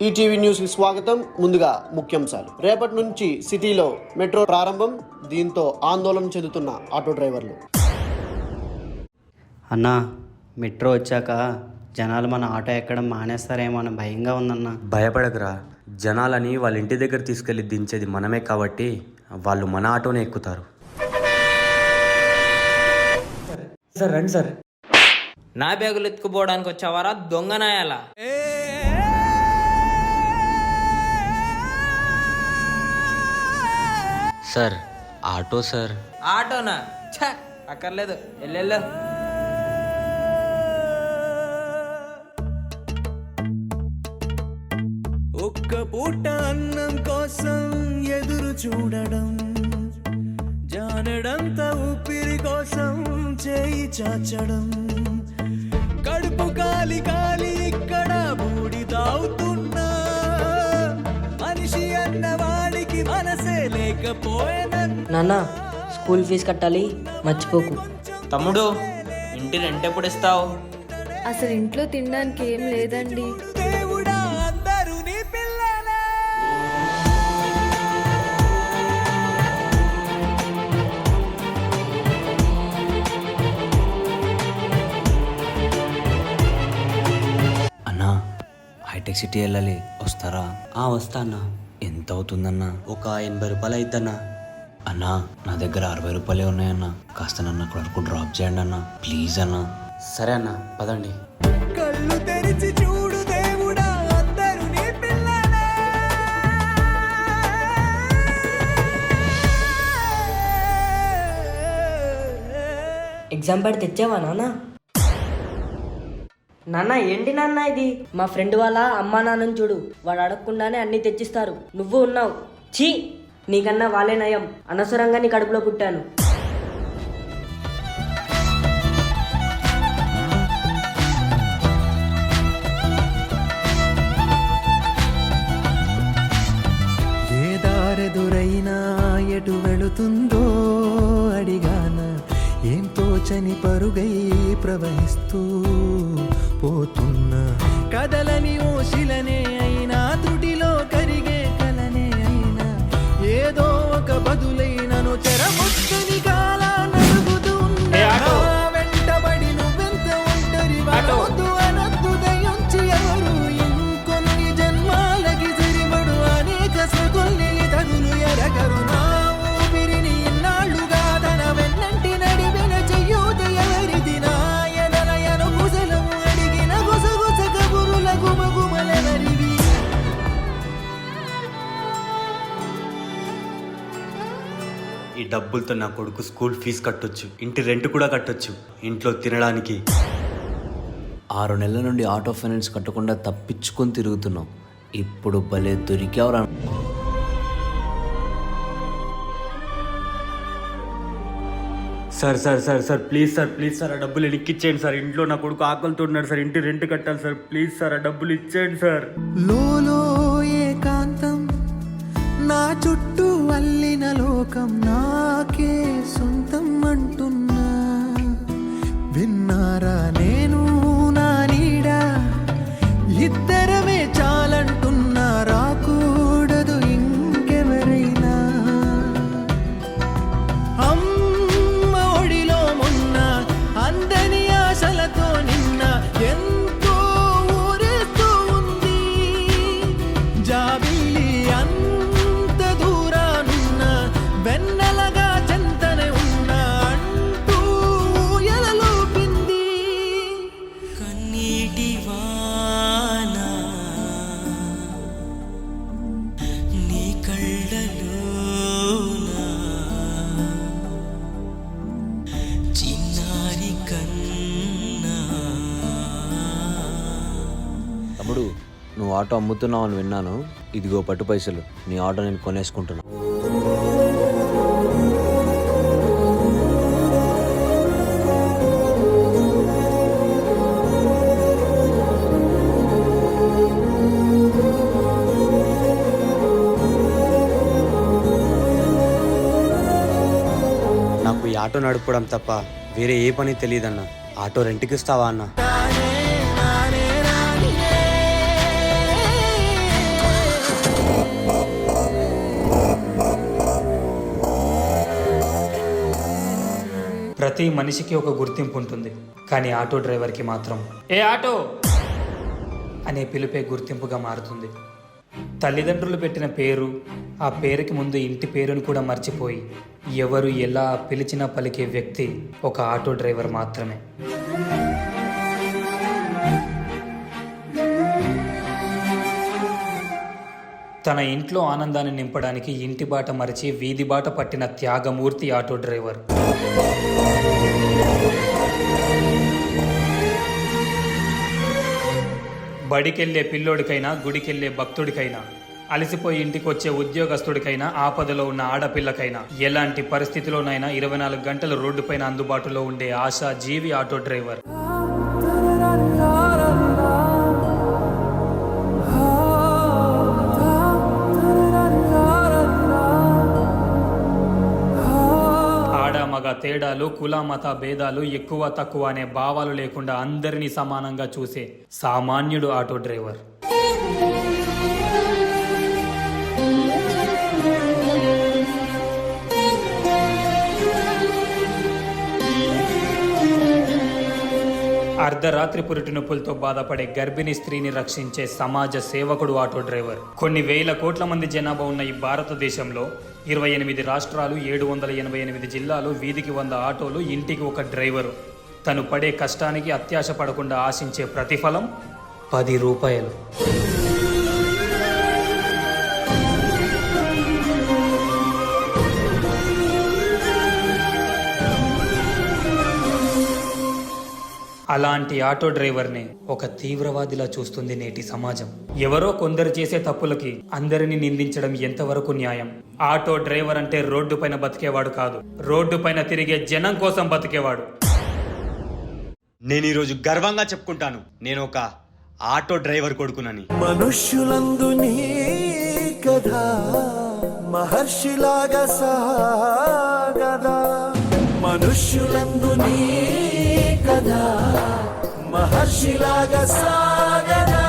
ఈటీవీ న్యూస్ కి స్వాగతం. ముందుగా ముఖ్యాంశాలు. రేపటి నుంచి సిటీలో మెట్రో ప్రారంభం. దీంతో ఆందోళన చెందుతున్న ఆటో డ్రైవర్లు. అన్నా, మెట్రో వచ్చాక జనాలు మన ఆటో ఎక్కడం మానేస్తారేమో అని భయంగా ఉందన్నా. భయపడకురా, జనాలని వాళ్ళ ఇంటి దగ్గర తీసుకెళ్ళి దించేది మనమే కాబట్టి వాళ్ళు మన ఆటోనే ఎక్కుతారు. సార్ రండి సార్. నా బ్యాగులు ఎత్తుకుపోవడానికి వచ్చావారా దొంగనాయాలా? Sir auto sir. ఆటోనా? ఛ, అక్కర్లేదు, వెళ్ళు. ఒక్క పూట అన్నం కోసం ఎదురు చూడడం, జానడంత ఊపిరి కోసం చేయి చాచడం, కడుపు కాలి కాలి ఇక్కడ బూడి తాగుతున్నా, మనిషి అన్నవాడికి మనసే లేకపోయేనా. నాన్న, స్కూల్ ఫీజు కట్టాలి, మర్చిపోకు. తమ్ముడు, ఇంటి రెంట్ ఎప్పుడు ఇస్తావు? అసలు ఇంట్లో తినడానికి ఏం లేదండి. అన్నా, హైటెక్ సిటీ వెళ్ళాలి, వస్తారా? వస్తా అన్నా. ఎంత అవుతుందన్నా? ఒక 80 రూపాయలు అయిద్దన్నా. అన్నా, నా దగ్గర 60 రూపాయలే ఉన్నాయన్నా. కాస్త నన్ను అక్కడ వరకు డ్రాప్ చేయండి అన్నా, ప్లీజ్ అన్నా. సరే అన్నా, పదండి. కళ్ళు తెరిచి చూడు దేవుడా, అందరూ నీ పిల్లలే. ఎగ్జామ్ ప్యాడ్ తెచ్చావా నాన్న? నాన్న, ఏంటి నాన్న ఇది? మా ఫ్రెండ్ వాళ్ళ అమ్మా నాన్నని చూడు, వాడు అడగకుండానే అన్ని తెచ్చిస్తారు. నువ్వు ఉన్నావు. ఛీ, నీకన్నా వాళ్ళే నయం. అనవసరంగా నీ కడుపులో పుట్టాను. ఏ దారెదురైనా ఎటు వెళుతుందో అడిగాన, ఏం తోచని పరుగై ప్రవహిస్తూ పోతున్నా. కదలని ఓశిలనే అయినా, త్రుటిలో కరిగే కలనే అయినా, ఏదో ఒక బదులైనను చెరముచ్చని కాలా నడుగుతున్నా. వెంటబడి నువ్వెంత ఒంటరి వాడవద్దు అనద్దు దయించి ఎవరు. ఇంకొన్ని జన్మాలకి సరిపడు అనేక స్మృతుల్ని తగులు ఎరగరు. నా ఊపిరిని ఇన్నాళ్ళుగా తన వెన్నంటి నడిపిన చెయ్యూత ఎవరిది? నాయనలయను కుశలము అడిగిన గుసగుస కబురుల గుమగుమలెవరివి? ఈ డబ్బులతో నా కొడుకు స్కూల్ ఫీజు కట్టొచ్చు, ఇంటి రెంట్ కూడా కట్టొచ్చు, ఇంట్లో తినడానికి. 6 నెలల నుండి ఆటో ఫైనాన్స్ కట్టకుండా తప్పించుకొని తిరుగుతున్నాం. ఇప్పుడు భలే దొరికావురా. Sir sir sir sir please sir, please sir, ఆ డబ్బులు ఎక్కిచ్చేయండి సార్. ఇంట్లో నా కొడుకు ఆకలితో ఉన్నాడు సార్, ఇంటి రెంట్ కట్టాలి సార్. ప్లీజ్ సార్, ఆ డబ్బులు ఇచ్చేయండి సార్. లోలో ఏకాంతం, నా చుట్టూ అల్లిన లోకం నాకే సొంతం అంటున్నా. విన్నారా, నేను నా నీడ ఇద్దరమే చాలంటున్నా. రాకూడదు ఇంకెవరైనా. అమ్మ ఒడిలో మొన్న అందని ఆశలతో నిన్న ఎంతో ఊరేస్తూ ఉంది. జాబిల్లి అంత దూరానున్న, వెన్నెలగా చెంతనే ఉన్నా అంటూ ఎలలోపింది. కన్నీటి వాన ఆటో అమ్ముతున్నావు అని విన్నాను. ఇదిగో పట్టు పైసలు, నీ ఆటో నేను కొనేసుకుంటున్నా. నాకు ఈ ఆటో నడపడం తప్ప వేరే ఏ పని తెలియదన్న. ఆటో రెంట్కి ఇస్తావా అన్న? ప్రతి మనిషికి ఒక గుర్తింపు ఉంటుంది, కానీ ఆటో డ్రైవర్కి మాత్రం ఏ ఆటో అనే పిలుపే గుర్తింపుగా మారుతుంది. తల్లిదండ్రులు పెట్టిన పేరు, ఆ పేరుకి ముందు ఇంటి పేరును కూడా మర్చిపోయి ఎవరు ఎలా పిలిచినా పలికే వ్యక్తి ఒక ఆటో డ్రైవర్ మాత్రమే. తన ఇంట్లో ఆనందాన్ని నింపడానికి ఇంటి బాట మరిచి వీధి బాట పట్టిన త్యాగమూర్తి ఆటో డ్రైవర్. బడికెళ్లే పిల్లోడికైనా, గుడికెళ్లే భక్తుడికైనా, అలసిపోయి ఇంటికి వచ్చే ఉద్యోగస్తుడికైనా, ఆపదలో ఉన్న ఆడపిల్లకైనా, ఎలాంటి పరిస్థితిలోనైనా 24 గంటలు రోడ్డుపైన అందుబాటులో ఉండే ఆశా జీవి ఆటో డ్రైవర్. మగ తేడాలు, కుల మత భేదాలు, ఎక్కువ తక్కువ అనే భావాలు లేకుండా అందరినీ సమానంగా చూసే సామాన్యుడు ఆటో డ్రైవర్. అర్ధరాత్రి పురిటి నొప్పులతో బాధపడే గర్భిణీ స్త్రీని రక్షించే సమాజ సేవకుడు ఆటో డ్రైవర్. కొన్ని వేల కోట్ల మంది జనాభా ఉన్న ఈ భారతదేశంలో 28 రాష్ట్రాలు, 788 జిల్లాలు, వీధికి 100 ఆటోలు, ఇంటికి ఒక డ్రైవరు. తను పడే కష్టానికి అత్యాశ పడకుండా ఆశించే ప్రతిఫలం 10 రూపాయలు. అలాంటి ఆటో డ్రైవర్ని ఒక తీవ్రవాదిలా చూస్తుంది నేటి సమాజం. ఎవరో కొందరు చేసే తప్పులకి అందరినీ నిందించడం ఎంతవరకు న్యాయం? ఆటో డ్రైవర్ అంటే రోడ్డు పైన బతికేవాడు కాదు, రోడ్డు పైన తిరిగే జనం కోసం బతికేవాడు. నేను ఈరోజు గర్వంగా చెప్పుకుంటాను, నేను ఒక ఆటో డ్రైవర్ కొడుకునని. మనుష్యులందు నీ కథ మహర్షిలాగా సాగదా, మనుష్యులందు నీ కథ మహర్షిలాగా సాగదా.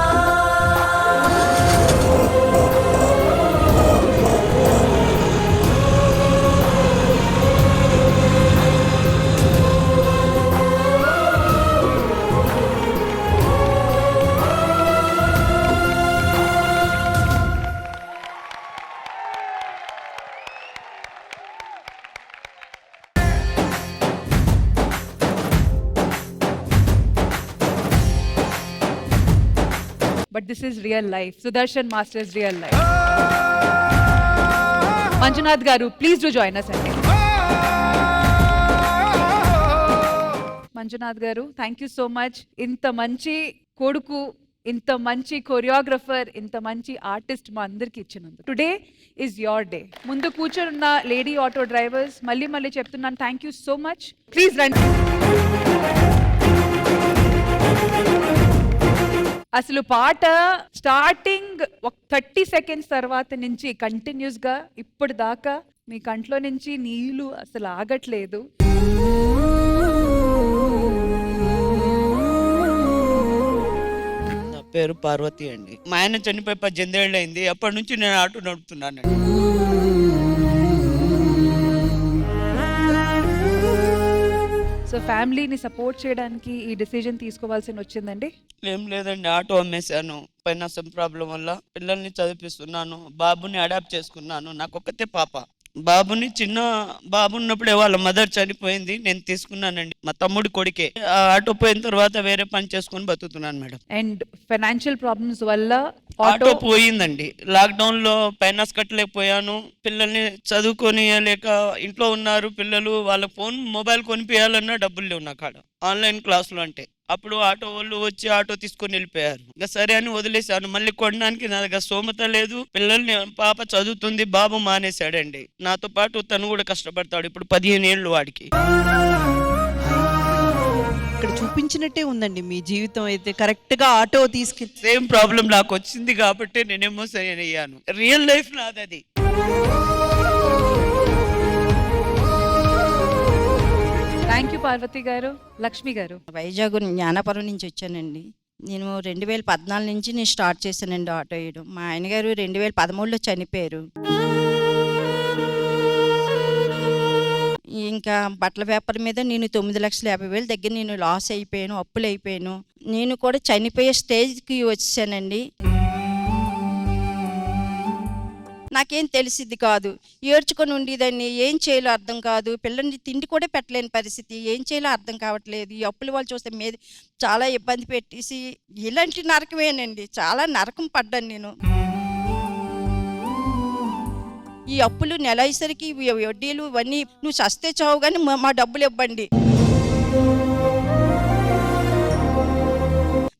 But this is real life. Sudarshan Master's real life. Manjunath Garu, please do join us. Manjunath Garu, thank you so much. Inta manchi koduku, inta manchi choreographer, inta manchi artist ma andarki ichinandu. Today is your day. Mundu కూర్చున్న lady auto drivers మళ్ళీ చెప్తున్నాను, thank you so much. Please run. అసలు పాట starting 30 seconds తర్వాత నుంచి continuous గా ఇప్పుడు దాకా మీ కంట్లో నుంచి నీళ్లు అసలు ఆగట్లేదు. నా పేరు పార్వతి అండి. మా ఆయన చనిపోయి 18 ఏళ్ళు అయింది. అప్పటి నుంచి నేను ఆటో నడుపుతున్నానండి. సో ఫ్యామిలీని సపోర్ట్ చేయడానికి ఈ డిసిజన్ తీసుకోవాల్సి వచ్చిందండి? ఏం లేదండి, ఆటో అమ్మేశాను. ఫైనాన్షియల్ ప్రాబ్లం వల్ల పిల్లల్ని చదివిస్తున్నాను, బాబుని అడాప్ట్ చేసుకున్నాను. నాకు ఒక్కతే పాప. బాబుని చిన్న బాబు ఉన్నప్పుడే వాళ్ళ మదర్ చనిపోయింది, నేను తీసుకున్నానండి. మా తమ్ముడి కొడుకే. ఆటో పోయిన తర్వాత వేరే పని చేసుకొని బతుకుతున్నాను మేడం. అండ్ ఫైనాన్షియల్ ప్రాబ్లమ్స్ వల్ల ఆటో పోయిందండి. లాక్డౌన్ లో ఫైనాన్స్ కట్టలేకపోయాను. పిల్లల్ని చదువుకోనియలేక ఇంట్లో ఉన్నారు పిల్లలు, వాళ్ళ ఫోన్ మొబైల్ కొనిపించాలన్నా డబ్బులు లేవు నా కాడ. ఆన్లైన్ క్లాసులు అంటే అప్పుడు ఆటో వాళ్ళు వచ్చి ఆటో తీసుకొని వెళ్ళిపోయారు. ఇంకా సరే అని వదిలేశాను. మళ్ళీ కొనడానికి నా దగ్గర స్తోమత లేదు. పిల్లల్ని పాప చదువుతుంది, బాబు మానేశాడండి. నాతో పాటు తను కూడా కష్టపడతాడు. ఇప్పుడు 15 ఏళ్ళు వాడికి. ఇక్కడ చూపించినట్టే ఉందండి మీ జీవితం అయితే. కరెక్ట్ గా ఆటో తీసుకెళ్ళి సేమ్ ప్రాబ్లం నాకు వచ్చింది కాబట్టి నేనేమో సరే అయ్యాను. రియల్ లైఫ్ నాది అది. థ్యాంక్ యూ పార్వతి గారు. లక్ష్మి గారు. వైజాగ్ జ్ఞానపురం నుంచి వచ్చానండి. నేను 2014 నుంచి నేను స్టార్ట్ చేశానండి ఆటో వేయడం. మా ఆయన గారు 2013లో చనిపోయారు. ఇంకా బట్టల వ్యాపారం మీద నేను 9,50,000 దగ్గర నేను లాస్ అయిపోయాను, అప్పులు అయిపోయాను. నేను కూడా చనిపోయే స్టేజ్కి వచ్చానండి. నాకేం తెలిసిద్ది కాదు, ఏడ్చుకొని ఉండేదాన్ని. ఏం చేయాలో అర్థం కాదు. పిల్లల్ని తిండి కూడా పెట్టలేని పరిస్థితి. ఏం చేయాలో అర్థం కావట్లేదు. ఈ అప్పుల వాళ్ళు చూస్తే మీద చాలా ఇబ్బంది పెట్టేసి ఇలాంటి నరకమేనండి. చాలా నరకం పడ్డాను నేను. ఈ అప్పులు నెల అయ్యేసరికి వడ్డీలు ఇవన్నీ నువ్వు చస్తే చావు కానీ మా డబ్బులు ఇవ్వండి.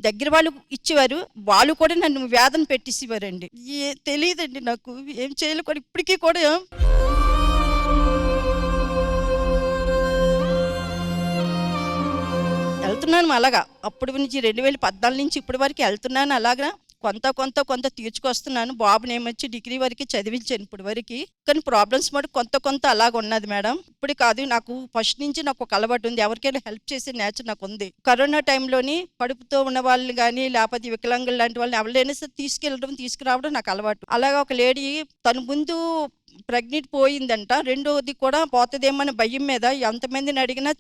దగ్గర వాళ్ళు ఇచ్చేవారు, వాళ్ళు కూడా నన్ను వేదన పెట్టేసేవారండి. తెలియదండి నాకు ఏం చేయాలి కూడా. ఇప్పటికీ కూడా వెళ్తున్నాను అలాగా. అప్పుడు నుంచి 2014 నుంచి ఇప్పటి వరకు వెళ్తున్నాను అలాగా. కొంత తీర్చుకొస్తున్నాను. బాబుని ఏమొచ్చి డిగ్రీ వరకు చదివించాను ఇప్పుడు వరకు. కానీ ప్రాబ్లమ్స్ మటు కొంత అలాగ ఉన్నది మేడం. ఇప్పుడు కాదు, నాకు ఫస్ట్ నుంచి నాకు ఒక అలవాటు ఉంది. ఎవరికైనా హెల్ప్ చేసే నేచర్ నాకు ఉంది. కరోనా టైంలోని కడుపుతో ఉన్న వాళ్ళని కానీ లేకపోతే వికలాంగులు లాంటి వాళ్ళని ఎవరైనా సరే తీసుకురావడం నాకు అలవాటు. అలాగా ఒక లేడీ తన ముందు ప్రెగ్నెంట్ పోయిందంట. రెండోది కూడా పోతుందేమని భయం మీద ఎంతమందిని అడిగినా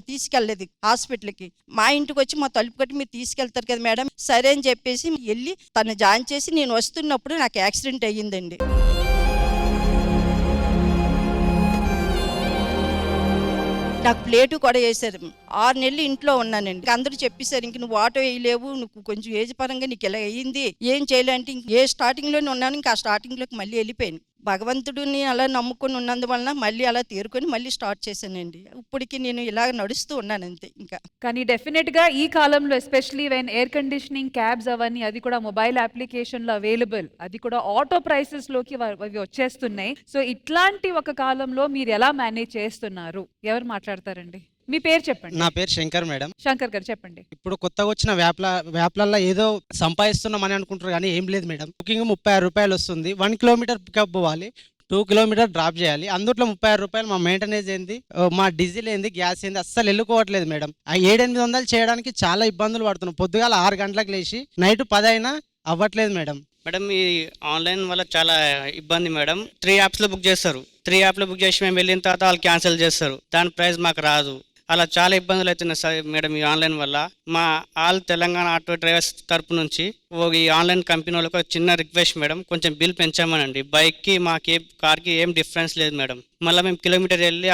తీసుకెళ్ళలేదు హాస్పిటల్కి. మా ఇంటికి వచ్చి మా తలుపు కట్టి మీరు తీసుకెళ్తారు కదా మేడం, సరే అని చెప్పేసి వెళ్ళి తను జాయిన్ చేసి నేను వస్తున్నప్పుడు నాకు యాక్సిడెంట్ అయ్యిందండి. నాకు ప్లేటు కూడా వేశారు. 6 నెలలు ఇంట్లో ఉన్నానండి. అందరూ చెప్పేశారు ఇంక నువ్వు ఆటో వేయలేవు, నువ్వు కొంచెం ఏజ్ పరంగా నీకు ఇలా అయ్యింది, ఏం చేయాలంటే ఏ స్టార్టింగ్లోనే ఉన్నాను, ఇంకా ఆ స్టార్టింగ్లోకి మళ్ళీ వెళ్ళిపోయాను. భగవంతుడిని అలా నమ్ముకొని ఉన్నందువలన మళ్ళీ అలా తేరుకొని మళ్ళీ స్టార్ట్ చేశానండి. ఇప్పటికి నేను ఇలా నడుస్తూ ఉన్నాను అంతే. ఇంకా కానీ డెఫినెట్ గా ఈ కాలంలో especially when air conditioning cabs అవన్నీ అది కూడా మొబైల్ అప్లికేషన్ లో అవైలబుల్, అది కూడా ఆటో ప్రైసెస్ లోకి అవి వచ్చేస్తున్నాయి. సో ఇట్లాంటి ఒక కాలంలో మీరు ఎలా మేనేజ్ చేస్తున్నారు? ఎవరు మాట్లాడతారండి? మీ పేరు చెప్పండి. నా పేరు శంకర్ మేడం. శంకర్ గారు చెప్పండి. ఇప్పుడు కొత్తగా వచ్చిన వ్యాప్లల్లో ఏదో సంపాదిస్తున్నామని అనుకుంటారు కానీ ఏం లేదు మేడం. బుకింగ్ 36 రూపాయలు వస్తుంది. 1 కిలోమీటర్ పికప్ పోవాలి, 2 కిలోమీటర్ డ్రాప్ చేయాలి. అందుట్లో 36 రూపాయలు. మా మెయింటెనెన్స్ ఏంది, మా డీజిల్ ఏంది, గ్యాస్ ఏంది, అస్సలు వెళ్ళుకోవట్లేదు మేడం. ఆ 700-800 చేయడానికి చాలా ఇబ్బందులు పడుతున్నాం. పొద్దుగాల 6 గంటలకు లేచి నైట్ 10 అయినా అవ్వట్లేదు మేడం. మేడం ఈ ఆన్లైన్ వల్ల చాలా ఇబ్బంది మేడం. 3 యాప్స్లో బుక్ చేస్తారు. 3 యాప్లో బుక్ చేసి మేము వెళ్ళిన తర్వాత వాళ్ళు క్యాన్సిల్ చేస్తారు. దాని ప్రైస్ మాకు రాదు. అలా చాలా ఇబ్బందులు అవుతున్నాయి సార్ మేడం ఈ ఆన్లైన్ వల్ల. మా ఆల్ తెలంగాణ ఆటో డ్రైవర్స్ తరపు నుంచి ఈ ఆన్లైన్ కంపెనీ వాళ్ళకి చిన్న రిక్వెస్ట్ మేడం, కొంచెం బిల్ పెంచామనండి. బైక్కి మాకు కార్కి ఏం డిఫరెన్స్ లేదు మేడం. మళ్ళీ మేము కిలోమీటర్ వెళ్ళి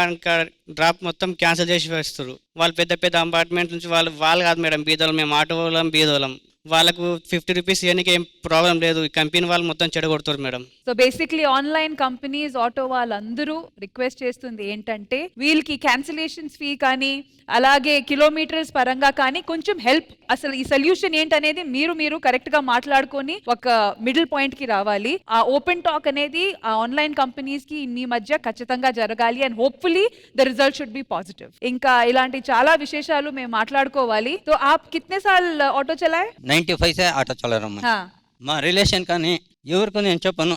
డ్రాప్ మొత్తం క్యాన్సిల్ చేసి వేస్తారు. వాళ్ళు పెద్ద అపార్ట్మెంట్ నుంచి వాళ్ళు కాదు మేడం బీదోళం, మేము ఆటో వాళ్ళం బీదోళం. వాళ్ళకు 50 రూపీస్ ఇవన్నీ ఏం ప్రాబ్లం లేదు. ఈ కంపెనీ వాళ్ళు మొత్తం చెడగొడుతారు madam. So basically online companies auto వాళ్ళందరూ రిక్వెస్ట్ చేస్తుంది ఏంటంటే వీళ్ళకి క్యాన్సిలేషన్స్ ఫీ కానీ అలాగే కిలోమీటర్స్ పరంగా కానీ కొంచెం హెల్ప్, అసలు ఈ సొల్యూషన్ ఏంటనేది మీరు కరెక్ట్ గా మాట్లాడుకొని ఒక మిడిల్ పాయింట్ కి రావాలి. ఆ ఓపెన్ టాక్ అనేది ఆ ఆన్లైన్ కంపెనీస్ కి మీ మధ్య ఖచ్చితంగా జరగాలి and hopefully the result should be positive. ఇంకా ఇలాంటి చాలా విశేషాలు మేము మాట్లాడుకోవాలి. तो आप कितने साल ऑटो चलाए? 95 से ఆటో చల్లడం. మా రిలేషన్ కానీ ఎవరికి నేను చెప్పను,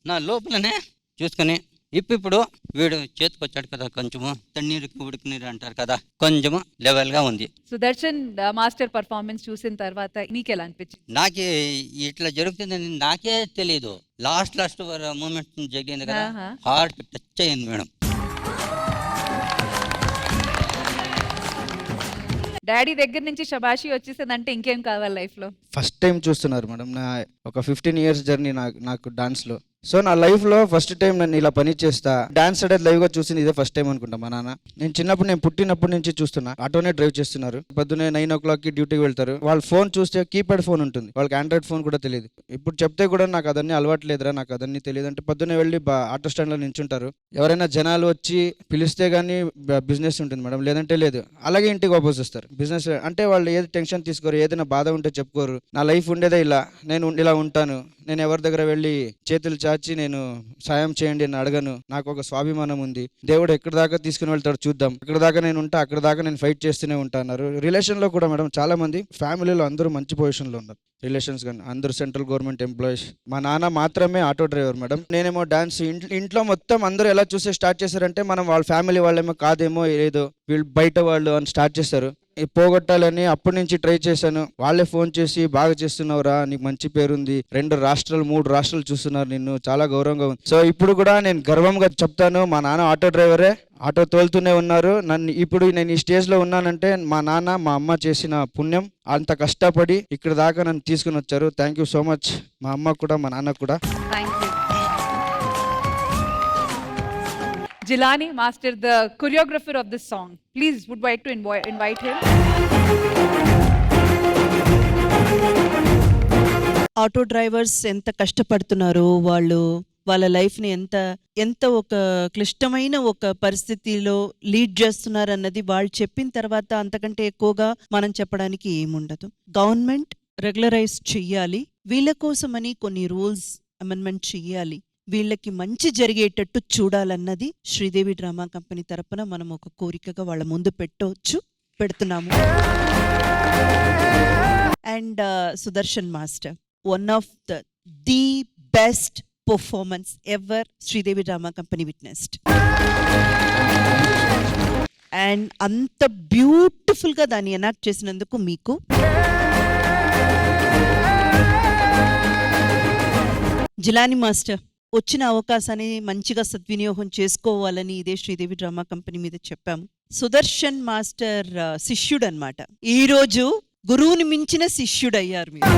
నా లోపలనే చూసుకుని ఇప్పుడు వీడు చేతికొచ్చాడు కదా, కొంచెము తన్నీరుకి ఉడికినీరు అంటారు కదా, కొంచెము లెవెల్ గా ఉంది. సుదర్శన్ మాస్టర్ పర్ఫార్మెన్స్ చూసిన తర్వాత మీకు ఎలా అనిపించింది? నాకే ఇట్లా జరుగుతుందని నాకే తెలియదు. లాస్ట్ మూమెంట్ జరిగింది కదా, హార్ట్ టచ్ అయింది మేడం. డాడీ దగ్గర నుంచి శబాషి వచ్చేసిందంటే ఇంకేం కావాలి లైఫ్ లో? ఫస్ట్ టైం చూస్తున్నారు మేడం. నా ఒక 15 ఇయర్స్ జర్నీ నాకు డాన్స్లో. సో నా లైఫ్లో ఫస్ట్ టైం నన్ను ఇలా పని చేస్తా డాన్స్ అనేది లైవ్గా చూసింది ఇదే ఫస్ట్ టైం అనుకుంటా మా నాన్న. నేను పుట్టినప్పటి నుంచి చూస్తున్నా, ఆటోనే డ్రైవ్ చేస్తున్నారు. పొద్దున్నే 9 o'clockకి డ్యూటీకి వెళ్తారు. వాళ్ళ ఫోన్ చూస్తే కీప్యాడ్ ఫోన్ ఉంటుంది, వాళ్ళకి ఆండ్రాయిడ్ ఫోన్ కూడా తెలియదు. ఇప్పుడు చెప్తే కూడా నాకు అదన్నీ అలవాటు లేదురా, నాకు అదన్నీ తెలియదు అంటే పొద్దున్నే వెళ్ళి ఆటో స్టాండ్లో నించుంటారు. ఎవరైనా జనాలు వచ్చి పిలిస్తే కానీ బిజినెస్ ఉంటుంది మేడం, లేదంటే లేదు. అలాగే ఇంటికి వాపస్ వస్తారు. బిజినెస్ అంటే వాళ్ళు ఏది టెన్షన్ తీసుకోరు, ఏదైనా బాధ ఉంటే చెప్పుకోరు. నా లైఫ్ ఉండేదే ఇలా, నేను ఇలా ఉంటాను. నేను ఎవరి దగ్గర వెళ్ళి చేతులు చాచి నేను సాయం చేయండి అని అడగను. నాకు ఒక స్వాభిమానం ఉంది. దేవుడు ఎక్కడి దాకా తీసుకుని వెళ్తాడు చూద్దాం. అక్కడ దాకా నేను ఉంటా, అక్కడ దాకా నేను ఫైట్ చేస్తూనే ఉంటాను. రిలేషన్లో కూడా మేడం చాలా మంది ఫ్యామిలీలో అందరూ మంచి పొజిషన్లో ఉన్నారు. రిలేషన్స్ కానీ అందరూ సెంట్రల్ గవర్నమెంట్ ఎంప్లాయీస్. మా నాన్న మాత్రమే ఆటో డ్రైవర్ మేడం. నేనేమో డాన్స్. ఇంట్లో మొత్తం అందరూ ఎలా చూసే స్టార్ట్ చేశారంటే మనం వాళ్ళ ఫ్యామిలీ వాళ్ళేమో కాదేమో, ఏదో వీళ్ళు బయట వాళ్ళు అని స్టార్ట్ చేస్తారు. పోగొట్టాలని అప్పటి నుంచి ట్రై చేశాను. వాళ్ళే ఫోన్ చేసి బాగా చేస్తున్నావురా, నీకు మంచి పేరుంది, 2 రాష్ట్రాలు 3 రాష్ట్రాలు చూస్తున్నారు నిన్ను, చాలా గౌరవంగా ఉంది. సో ఇప్పుడు కూడా నేను గర్వంగా చెప్తాను, మా నాన్న ఆటో డ్రైవరే, ఆటో తోలుతూనే ఉన్నారు. ఇప్పుడు నేను ఈ స్టేజ్లో ఉన్నానంటే మా నాన్న మా అమ్మ చేసిన పుణ్యం. అంత కష్టపడి ఇక్కడ దాకా నన్ను తీసుకుని వచ్చారు. థ్యాంక్ యూ సో మచ్ మా అమ్మ కూడా మా నాన్న కూడా. Jilani Master, the choreographer of this song. Please, would like to invite him. Auto drivers ఎంత కష్టపడుతున్నారో, వాళ్ళ లైఫ్ని ఎంత ఒక క్లిష్టమైన ఒక పరిస్థితిలో లీడ్ చేస్తున్నారు అన్నది వాళ్ళు చెప్పిన తర్వాత అంతకంటే ఎక్కువగా మనం చెప్పడానికి ఏముండదు. గవర్నమెంట్ రెగ్యులరైజ్ చెయ్యాలి, వీళ్ళ కోసమని కొన్ని రూల్స్ అమెండ్మెంట్ చెయ్యాలి, వీళ్ళకి మంచి జరిగేటట్టు చూడాలన్నది శ్రీదేవి డ్రామా కంపెనీ తరపున మనం ఒక కోరికగా వాళ్ళ ముందు పెడుతున్నాము. And Sudarshan master, one of the best performance ever Sridevi drama company witnessed. And అంత బ్యూటిఫుల్గా దాన్ని ఎనాక్ట్ చేసినందుకు మీకు జిలాని మాస్టర్, వచ్చిన అవకాశాన్ని మంచిగా సద్వినియోగం చేసుకోవాలని ఇదే శ్రీదేవి డ్రామా కంపెనీ మీద చెప్పాము. సుదర్శన్ మాస్టర్ శిష్యుడు అన్నమాట. ఈరోజు గురువుని మించిన శిష్యుడు అయ్యారు మీరు.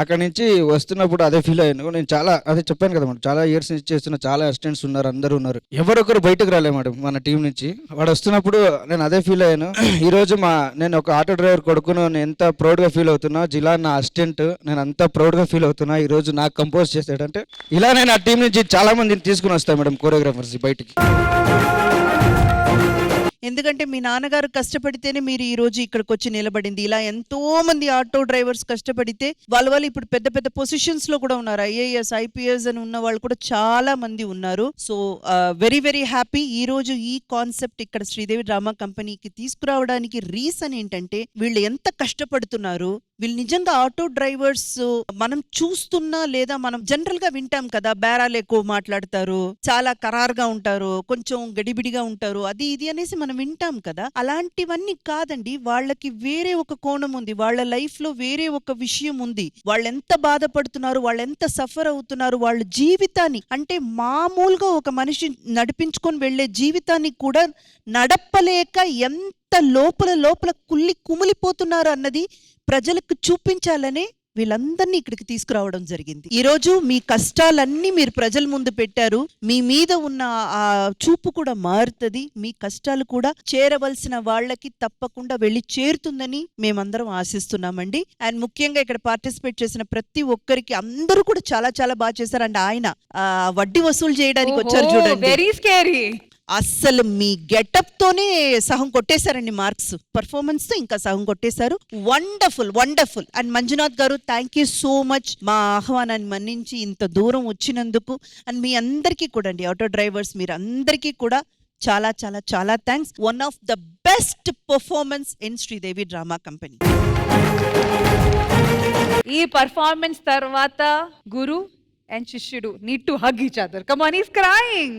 అక్కడ నుంచి వస్తున్నప్పుడు అదే ఫీల్ అయ్యాను. నేను చాలా అదే చెప్పాను కదా మేడం, చాలా ఇయర్స్ నుంచి చేస్తున్న చాలా అసిస్టెంట్స్ ఉన్నారు, అందరూ ఉన్నారు, ఎవరొకరు బయటకు రాలే మేడం మన టీం నుంచి. వాడు వస్తున్నప్పుడు నేను అదే ఫీల్ అయ్యాను. ఈ రోజు నేను ఒక ఆటో డ్రైవర్ కొడుకును నేను ఎంత ప్రౌడ్గా ఫీల్ అవుతున్నా. జిలా నా అసిస్టెంట్, నేను అంత ప్రౌడ్గా ఫీల్ అవుతున్నా. ఈ రోజు నాకు కంపోజ్ చేశాడంటే ఇలా నేను ఆ టీం నుంచి చాలా మందిని తీసుకుని వస్తాను మేడం, కోరియోగ్రాఫర్స్ బయటికి. ఎందుకంటే మీ నాన్నగారు కష్టపడితేనే మీరు ఈ రోజు ఇక్కడికి వచ్చి నిలబడింది. ఇలా ఎంతో మంది ఆటో డ్రైవర్స్ కష్టపడితే వాళ్ళ ఇప్పుడు పెద్ద పెద్ద పొజిషన్స్ లో కూడా ఉన్నారు. IAS IPS అని ఉన్న వాళ్ళు కూడా చాలా మంది ఉన్నారు. So very very happy. ఈ రోజు ఈ కాన్సెప్ట్ ఇక్కడ శ్రీదేవి డ్రామా కంపెనీకి తీసుకురావడానికి రీజన్ ఏంటంటే వీళ్ళు ఎంత కష్టపడుతున్నారు. వీళ్ళు నిజంగా ఆటో డ్రైవర్స్ మనం చూస్తున్నా లేదా మనం జనరల్ గా వింటాం కదా, బేరాలు ఎక్కువ మాట్లాడతారు, చాలా ఖరారుగా ఉంటారు, కొంచెం గడిబిడిగా ఉంటారు, అది ఇది అనేసి మనం వింటాం కదా. అలాంటివన్నీ కాదండి. వాళ్ళకి వేరే ఒక కోణం ఉంది, వాళ్ళ లైఫ్ లో వేరే ఒక విషయం ఉంది. వాళ్ళు ఎంత బాధపడుతున్నారు, వాళ్ళు ఎంత సఫర్ అవుతున్నారు, వాళ్ళ జీవితాన్ని అంటే మామూలుగా ఒక మనిషి నడిపించుకొని వెళ్లే జీవితాన్ని కూడా నడపలేక ఎంత లోపల కుమిలిపోతున్నారు అన్నది ప్రజలకు చూపించాలనే వీళ్ళందరినీ ఇక్కడికి తీసుకురావడం జరిగింది. ఈ రోజు మీ కష్టాలన్నీ మీరు ప్రజల ముందు పెట్టారు. మీ మీద ఉన్న ఆ చూపు కూడా మారుతుంది. మీ కష్టాలు కూడా చేరవలసిన వాళ్ళకి తప్పకుండా వెళ్ళి చేరుతుందని మేమందరం ఆశిస్తున్నామండి. అండ్ ముఖ్యంగా ఇక్కడ పార్టిసిపేట్ చేసిన ప్రతి ఒక్కరికి అందరూ కూడా చాలా చాలా బాగా చేశారు. అండ్ ఆయన వడ్డీ వసూలు చేయడానికి వచ్చారు చూడండి, వెరీ స్కేరీ. అస్సలు మీ గెటప్ తోనే సహం కొట్టేశారండి. మార్క్స్ పర్ఫార్మెన్స్ తో ఇంకా సహం కొట్టేశారు. Wonderful wonderful. అండ్ మంజునాథ్ గారు, థ్యాంక్ యూ సో మచ్ మా ఆహ్వానాన్ని మన్నించి ఇంత దూరం వచ్చినందుకు. అండ్ మీ అందరికీ కూడా అండి, ఆటో డ్రైవర్స్ మీరు అందరికీ కూడా చాలా చాలా చాలా thanks. One of the best performance in Sridevi drama company. ఈ పర్ఫార్మెన్స్ తర్వాత గురు and Shishyudu need to hug each other. Come on, he's crying.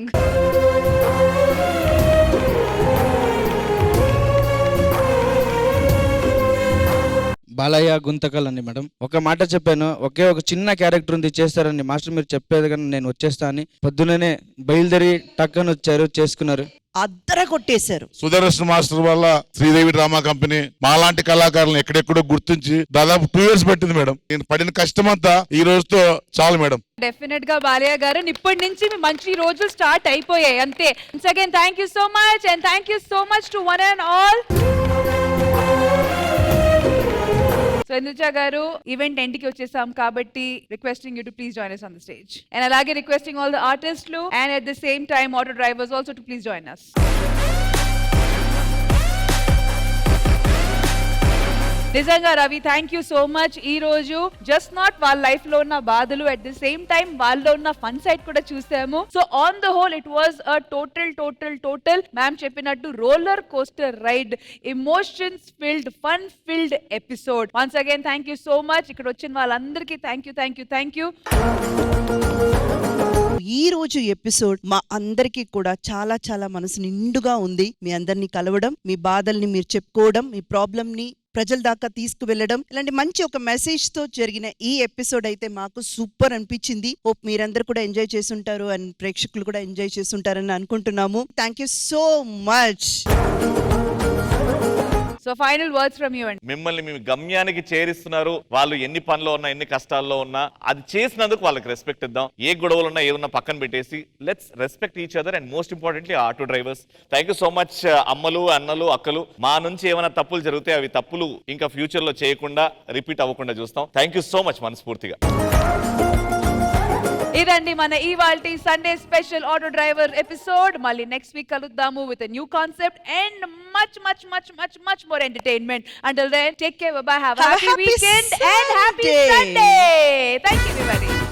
Balayya Guntakal అండి మేడం. ఒక మాట చెప్పాను, ఒక చిన్న క్యారెక్టర్ ఉంది చేస్తారండి మాస్టర్, మీరు చెప్పేది కానీ నేను వచ్చేస్తా అని పొద్దుననే బయలుదేరి టక్కని వచ్చారు, చేసుకున్నారు. అద్దర కొట్టేశారు. సుదర్శన్ మాస్టర్ వల్ల శ్రీదేవి డ్రామా కంపెనీ మాలాంటి కళాకారులను ఎక్కడెక్కడో గుర్తించి దాదాపు 2 years పట్టింది మేడం. నేను పడిన కష్టం అంతా ఈ రోజుతో చాలు మేడం. డెఫినెట్ గా బాలయ్య గారు ఇప్పటి నుంచి మీ మంచి రోజులు స్టార్ట్ అయిపోయాయి అంతే. Once again thank you so much and thank you so much to one and all. So Induja garu event ఎండ్కి వచ్చేసాం కాబట్టి requesting you to please join us on the stage. And అలాగే రిక్వెస్టింగ్ ఆల్ ద ఆర్టిస్టులు and at the same time auto drivers also to please join us. నిజంగా Ravi thank you so much. ఈ రోజు just not వాళ్ళ లైఫ్ లో ఉన్న బాధలు అట్ ద సేమ్ టైం వాళ్ళలో ఉన్న ఫన్ సైడ్ కూడా చూసాము. So on the whole it was a total ma'am చెప్పినట్టు roller coaster ride, emotions filled, fun filled episode. Once again thank you so much. ఇక్కడ వచ్చిన వాళ్ళందరికీ థ్యాంక్ యూ. ఈ రోజు ఎపిసోడ్ మా అందరికీ కూడా చాలా చాలా మనసు నిండుగా ఉంది. మీ అందరినీ కలవడం, మీ బాధల్ని మీరు చెప్పుకోవడం, మీ ప్రాబ్లమ్ ని ప్రజల దాకా తీసుకువెళ్ళడం, ఇలాంటి మంచి ఒక మెసేజ్ తో జరిగిన ఈ ఎపిసోడ్ అయితే మాకు సూపర్ అనిపించింది. హోప్ మీరందరూ కూడా ఎంజాయ్ చేసుంటారు అండ్ ప్రేక్షకులు కూడా ఎంజాయ్ చేసుంటారని అనుకుంటున్నాము. Thank you so much. So final words from you. And మిమ్మల్ని మీ గమ్యానికి చేరిస్తున్నారు. వాళ్ళు ఎన్ని పనులు ఉన్నా, ఎన్ని కష్టాల్లో ఉన్నా అది చేసినందుకు వాళ్ళకి రెస్పెక్ట్ ఇద్దాం. ఏ గొడవలు ఉన్నా, ఏదన్నా పక్కన పెట్టేసి let's respect each other and most importantly auto drivers. Thank you so much అమ్మలు, అన్నలు, అక్కలు. మా నుంచి ఏమైనా తప్పులు జరిగితే అవి తప్పులు ఇంకా ఫ్యూచర్ లో చేయకుండా, రిపీట్ అవ్వకుండా చూస్తాం. థ్యాంక్ యూ సో మచ్ మనస్ఫూర్తిగా. ఇదండి మన ఇవాల్టి Sunday special auto driver episode. మళ్ళీ నెక్స్ట్ వీక్ కలుద్దాము with a new concept and much more entertainment. Until then, take care, bye bye, have a happy weekend and happy Sunday. Thank you everybody.